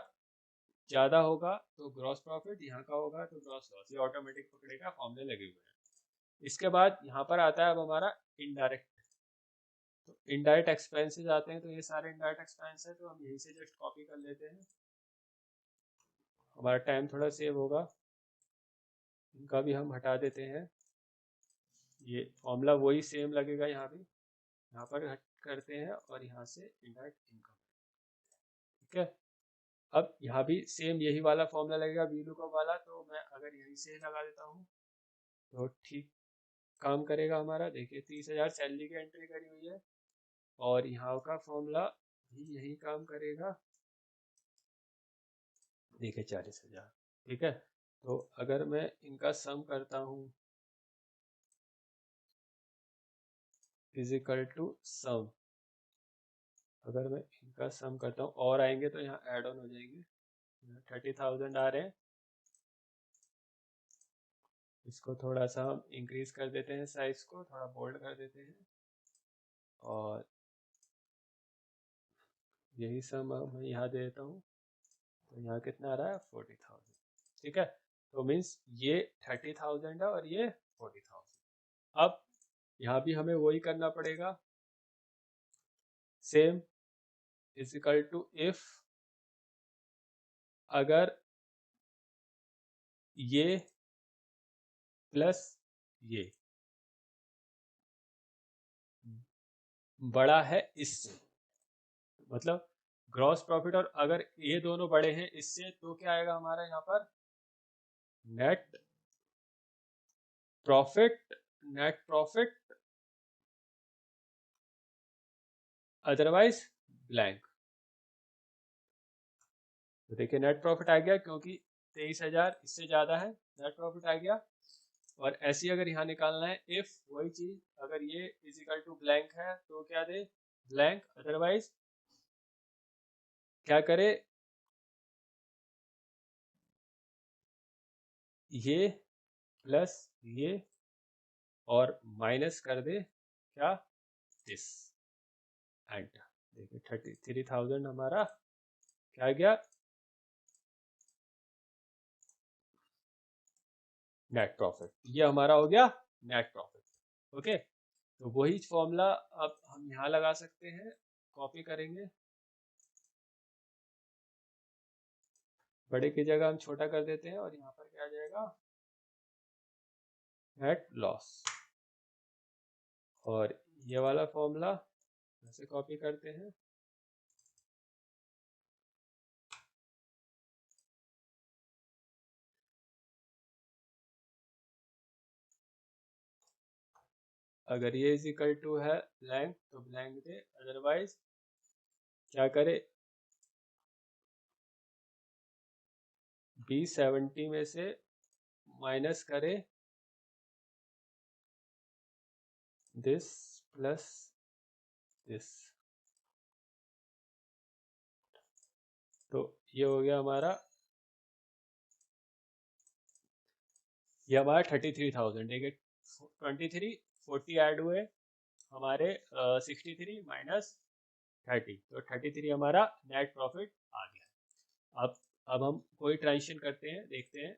ज्यादा होगा तो ग्रॉस प्रॉफिट, यहाँ का होगा तो ग्रॉस लॉस, ये ऑटोमेटिक पकड़ेगा, फॉर्मूले लगे हुए हैं। इसके बाद यहाँ पर आता है अब हमारा इनडायरेक्ट, तो इनडायरेक्ट एक्सपेंसेस आते हैं। तो ये सारे इनडायरेक्ट एक्सपेंस है तो हम यहीं से जस्ट कॉपी कर लेते हैं, हमारा टाइम थोड़ा सेव होगा, इनका भी हम हटा देते हैं। ये फॉर्मूला वही सेम लगेगा यहाँ भी, यहाँ पर हट करते हैं और यहाँ से इनडायरेक्ट इनकम, ठीक है। अब यहाँ भी सेम यही वाला फॉर्मूला लगेगा वीलुकअप वाला, तो मैं अगर यहीं से लगा देता हूँ तो ठीक काम करेगा हमारा। देखिए 30,000 सैलरी की एंट्री करी हुई है और यहाँ का फॉर्मूला भी यही काम करेगा, देखिए 40,000, ठीक है। तो अगर मैं इनका सम करता हूँ, इज इक्वल टू सम, अगर मैं इनका सम करता हूँ और आएंगे तो यहाँ ऐड ऑन हो जाएंगे, 30,000 आ रहे हैं, इसको थोड़ा सा हम इंक्रीज कर देते हैं, साइज को थोड़ा बोल्ड कर देते हैं और यही सम मैं यहाँ दे देता हूँ, तो यहाँ कितना आ रहा है 40,000, ठीक है। तो मीन्स ये 30,000 है और ये 40,000। अब यहाँ भी हमें वही करना पड़ेगा, same is equal to if अगर ये प्लस ये बड़ा है इससे, मतलब ग्रॉस प्रॉफिट और अगर ये दोनों बड़े हैं इससे, तो क्या आएगा हमारा यहाँ पर net profit, net profit, otherwise blank. तो देखिए नेट प्रॉफिट आ गया क्योंकि 23,000 इससे ज्यादा है, नेट प्रॉफिट आ गया। और ऐसी अगर यहाँ निकालना है, इफ वही चीज अगर ये इज इक्वल टू ब्लैंक है तो क्या दे, ब्लैंक, अदरवाइज क्या करे, ये प्लस ये और माइनस कर दे क्या, दिस, एंटर। देखिए 33,000 हमारा क्या गया, नेट प्रॉफिट। ये हमारा हो गया नेट प्रॉफिट। ओके, तो वही फॉर्मूला अब हम यहाँ लगा सकते हैं, कॉपी करेंगे, बड़े की जगह हम छोटा कर देते हैं और यहाँ पर क्या आ जाएगा, नेट लॉस। और ये वाला फॉर्मूला ऐसे कॉपी करते हैं, अगर ये इज इक्वल टू है ब्लैंक तो ब्लैंक दे, अदरवाइज क्या करे, B70 में से माइनस करे दिस प्लस दिस। तो ये हो गया हमारा, ये हमारा 33,000। देखिए 23, 40 ऐड हुए हमारे 63 माइनस 30, तो 33 हमारा नेट प्रॉफिट आ गया। अब हम कोई ट्रांजेक्शन करते हैं, देखते हैं।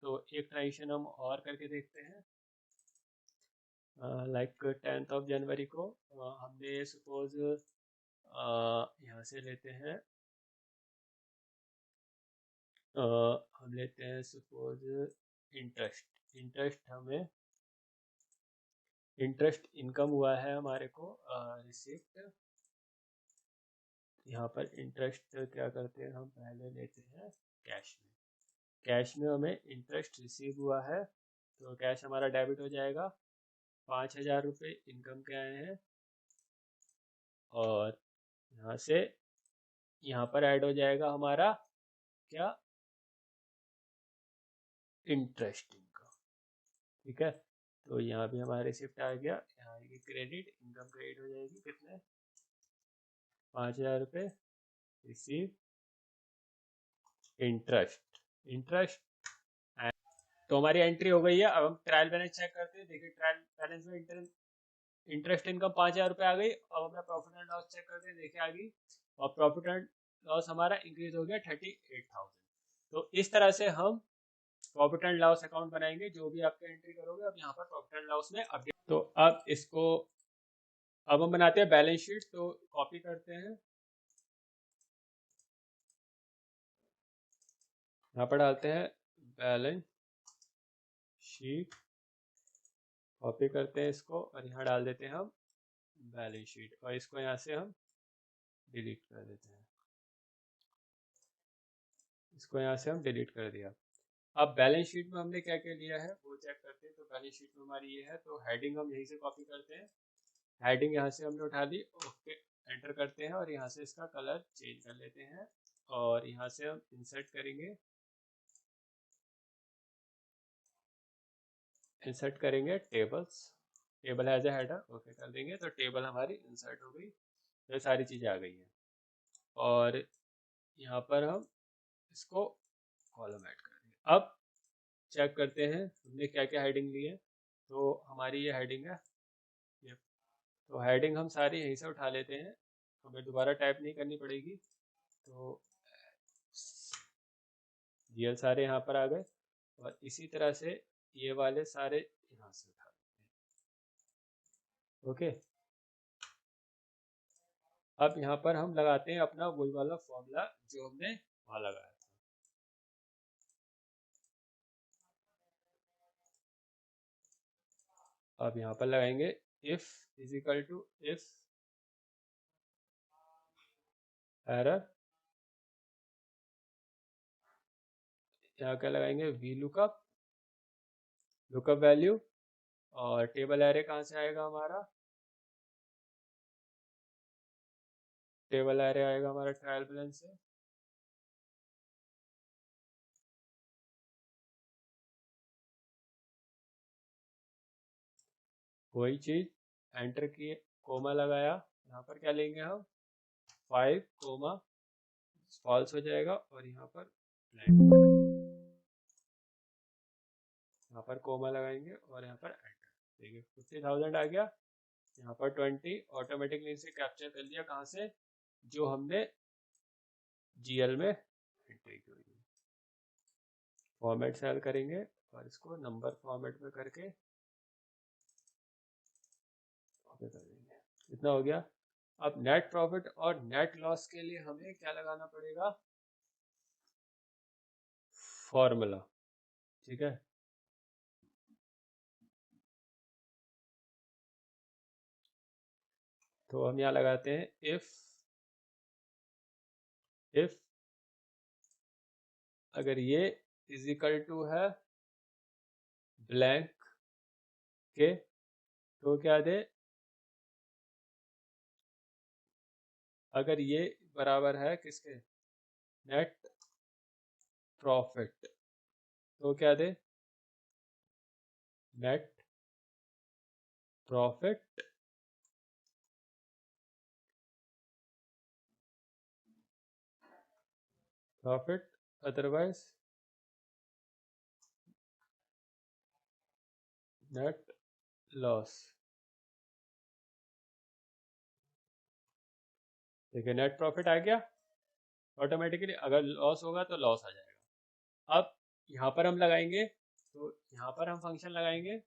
तो एक ट्रांजेक्शन हम और करके देखते हैं, लाइक 10th ऑफ जनवरी को हमने सपोज यहाँ से लेते हैं, हम लेते हैं सपोज इंटरेस्ट। हमें इंटरेस्ट इनकम हुआ है हमारे को रिसिप्ट। यहाँ पर इंटरेस्ट क्या करते हैं, हम पहले लेते हैं कैश में। कैश में हमें इंटरेस्ट रिसीव हुआ है तो कैश हमारा डेबिट हो जाएगा, 5,000 रुपये इनकम के आए हैं। और यहाँ से यहाँ पर ऐड हो जाएगा हमारा क्या, इंटरेस्ट इनकम। ठीक है, तो यहाँ भी हमारा रिसिप्ट आ गया, यहाँ आएगी क्रेडिट, इनकम क्रेडिट हो जाएगी कितने, 5,000 रुपये रिसीव इंटरेस्ट। तो हमारी एंट्री हो गई है। अब हम ट्रायल बैलेंस चेक करते हैं। देखिए ट्रायल बैलेंस में इंटरेस्ट इनकम 5,000 रुपये आ गई। अब अपना प्रॉफिट एंड लॉस चेक करते हैं, देखिए आ गई। और प्रॉफिट एंड लॉस हमारा इंक्रीज हो गया 38,000। तो इस तरह से हम प्रॉफिट एंड लॉस अकाउंट बनाएंगे। जो भी आपके एंट्री करोगे अब यहाँ पर प्रॉफिट एंड लॉस में अपडेट। तो अब इसको अब हम बनाते हैं बैलेंस शीट। तो कॉपी करते हैं, यहाँ पर डालते हैं बैलेंस शीट, कॉपी करते हैं इसको और यहाँ डाल देते हैं हम बैलेंस शीट, और इसको यहाँ से हम डिलीट कर देते हैं। इसको यहाँ से हम डिलीट कर दिया। अब बैलेंस शीट में हमने क्या क्या लिया है वो चेक करते हैं। तो बैलेंस शीट में हमारी ये है, तो हेडिंग हम यहीं से कॉपी करते हैं। हेडिंग यहाँ से हमने उठा ली, ओके एंटर करते हैं और यहाँ से इसका कलर चेंज कर लेते हैं। और यहाँ से हम इंसर्ट करेंगे, tables, table as a header, okay कर देंगे। तो टेबल हमारी इंसर्ट हो गई, तो सारी चीज़ें आ गई हैं। और यहाँ पर हम इसको कॉलम ऐड कर देंगे। अब चेक करते हैं हमने क्या क्या हेडिंग ली है। तो हमारी ये हेडिंग है, ये तो हेडिंग हम सारी यहीं से उठा लेते हैं, हमें दोबारा टाइप नहीं करनी पड़ेगी। तो ये सारे यहाँ पर आ गए और इसी तरह से ये वाले सारे यहाँ से उठा लेते हैं। ओके, अब यहाँ पर हम लगाते हैं अपना वही वाला फॉर्मूला जो हमने वहाँ लगाया था। अब यहाँ पर लगाएंगे if is equal to if error, यहाँ क्या लगाएंगे, वी लुकअप वैल्यू और टेबल एरे कहाँ से आएगा हमारा, टेबल एरे आएगा हमारा ट्रायल बैलेंस से। वही चीज एंटर किए, कोमा लगाया, यहाँ पर क्या लेंगे हम 5 कोमा फॉल्स हो जाएगा, और यहाँ पर यहाँ पर कोमा लगाएंगे और यहाँ पर एंटर। देखिए 50,000 आ गया। यहाँ पर 20 ऑटोमेटिकली इसे कैप्चर कर लिया, कहाँ से, जो हमने जीएल में एंट्री की हुई। फॉर्मेट सेल करेंगे और इसको नंबर फॉर्मेट में करके कर देंगे। इतना हो गया। अब नेट प्रॉफिट और नेट लॉस के लिए हमें क्या लगाना पड़ेगा, फॉर्मूला, ठीक है। तो हम यहाँ लगाते हैं इफ अगर ये इज इक्वल टू है ब्लैंक के, तो क्या दे, अगर ये बराबर है किसके, नेट प्रॉफिट, तो क्या दे, net profit otherwise net loss. देखिए नेट प्रॉफिट आ गया ऑटोमेटिकली, अगर लॉस होगा तो लॉस आ जाएगा। अब यहाँ पर हम लगाएंगे, तो यहाँ पर हम फंक्शन लगाएंगे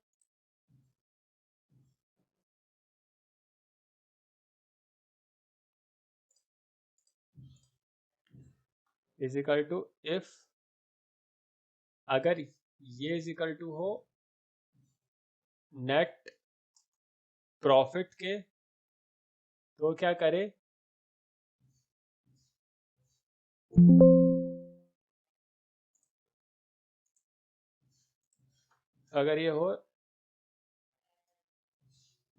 इज इक्वल टू इफ अगर ये इज इक्वल टू हो नेट प्रॉफिट के, तो क्या करे, अगर ये हो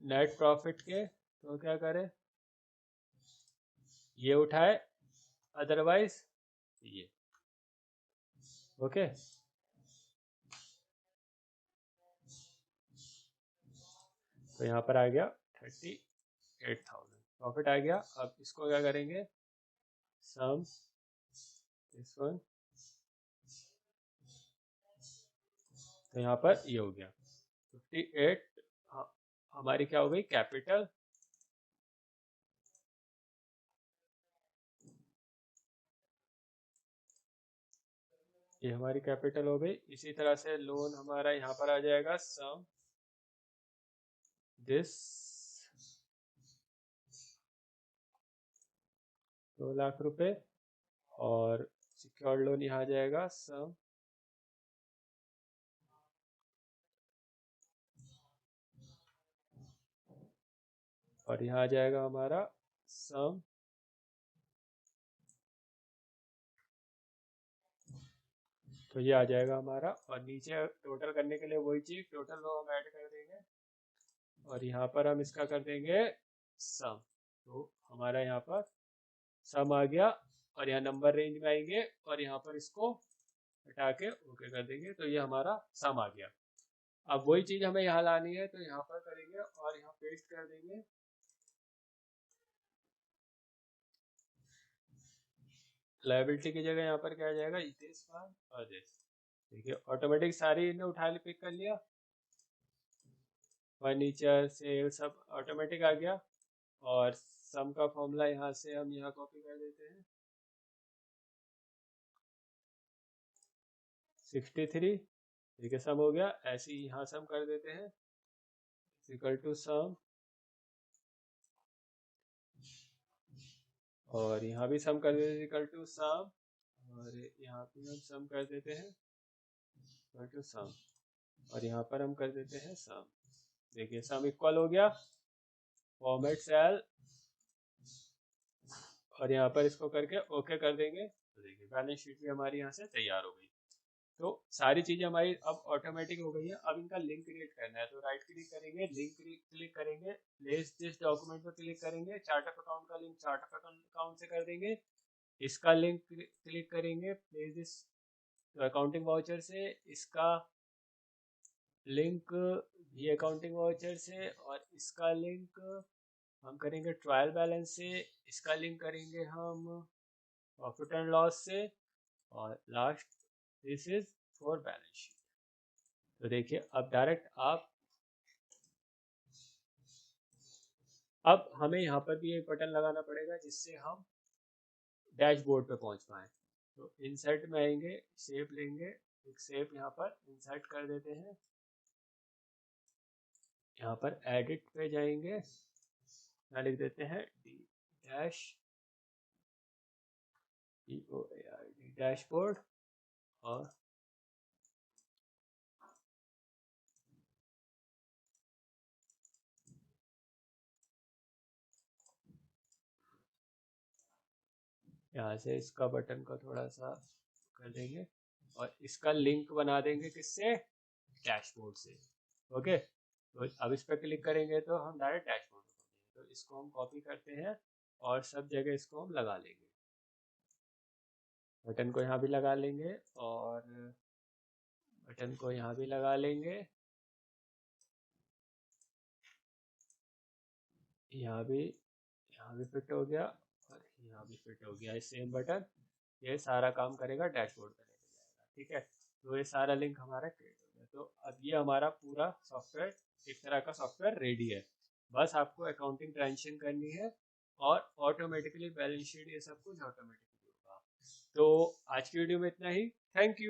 नेट प्रॉफिट के, तो क्या करे, ये उठाए, अदरवाइज ये। ओके, तो यहाँ पर आ गया 38,000 प्रॉफिट आ गया। अब इसको क्या करेंगे, सम दिस वन, तो यहाँ पर ये हो गया 58। हमारी क्या हो गई कैपिटल, ये हमारी कैपिटल हो गई। इसी तरह से लोन हमारा यहाँ पर आ जाएगा सम दिस 2 लाख रुपए, और सिक्योर्ड लोन यहाँ आ जाएगा सम और यहाँ आ जाएगा हमारा सम, तो ये आ जाएगा हमारा। और नीचे टोटल करने के लिए वही चीज टोटल रो हम ऐड कर देंगे, और यहाँ पर हम इसका कर देंगे सम, तो हमारा यहाँ पर सम आ गया। और यहाँ नंबर रेंज में आएंगे और यहाँ पर इसको हटा के ओके कर देंगे, तो ये हमारा सम आ गया। अब वही चीज हमें यहाँ लानी है, तो यहाँ पर करेंगे और यहाँ पेस्ट कर देंगे। लायबिलिटी की जगह यहाँ पर क्या आ जाएगा, दिस वन और दिस। देखिए ऑटोमेटिक सारी इन्हें उठा पिक कर लिया, फर्नीचर सेल सब ऑटोमेटिक आ गया। और सम का फॉर्मूला यहाँ से हम यहाँ कॉपी कर देते हैं 63। ठीक है, सम हो गया। ऐसे ही यहाँ सम कर देते हैं इक्वल टू सम, और यहाँ भी सम कर देते हैं इक्वल टू सम, और यहाँ पे हम सम कर देते हैं इक्वल टू सम, और यहाँ पर हम कर देते हैं सम। देखिए सम इक्वल हो गया। फॉर्मेट सेल, और यहाँ पर इसको करके ओके कर देंगे, तो देखिए बैलेंस शीट भी हमारी यहाँ से तैयार हो गई। तो सारी चीजें हमारी अब ऑटोमेटिक हो गई है। अब इनका लिंक क्रिएट करना है, तो राइट क्लिक करेंगे, लिंक क्लिक करेंगे, प्लेस दिस डॉक्यूमेंट पर क्लिक करेंगे, चार्ट ऑफ अकाउंट का लिंक चार्ट ऑफ अकाउंट से कर देंगे, इसका लिंक क्लिक करेंगे प्लेस दिस अकाउंटिंग वाउचर से, इसका लिंक भी अकाउंटिंग वाउचर से, और इसका लिंक हम करेंगे ट्रायल बैलेंस से, इसका लिंक करेंगे हम प्रॉफिट एंड लॉस से, और last this is for balance sheet. तो देखिए अब डायरेक्ट अब हमें यहाँ पर भी एक बटन लगाना पड़ेगा जिससे हम डैशबोर्ड पे पहुंच पाए। तो इंसर्ट में आएंगे, शेप लेंगे, एक शेप यहाँ पर इंसर्ट कर देते हैं, यहाँ पर एडिट पे जाएंगे, यहाँ लिख देते हैं डैशबोर्ड, और यहाँ से इसका बटन को थोड़ा सा कर देंगे, और इसका लिंक बना देंगे किससे, डैशबोर्ड से। ओके, तो अब इस पर क्लिक करेंगे तो हम डायरेक्ट डैशबोर्ड में पहुंचेंगे। तो इसको हम कॉपी करते हैं और सब जगह इसको हम लगा लेंगे, बटन को यहाँ भी लगा लेंगे, और बटन को यहाँ भी लगा लेंगे, यहाँ भी फिट हो गया, और यहाँ भी फिट हो गया। सेम बटन ये सारा काम करेगा, डैशबोर्ड पे लेके जाएगा। ठीक है, तो ये सारा लिंक हमारा क्रिएट हो गया। तो अब ये हमारा पूरा सॉफ्टवेयर, एक तरह का सॉफ्टवेयर रेडी है। बस आपको अकाउंटिंग ट्रांजेक्शन करनी है और ऑटोमेटिकली बैलेंस शीट, ये सब कुछ ऑटोमेटिकली होगा। तो आज की वीडियो में इतना ही। Thank you.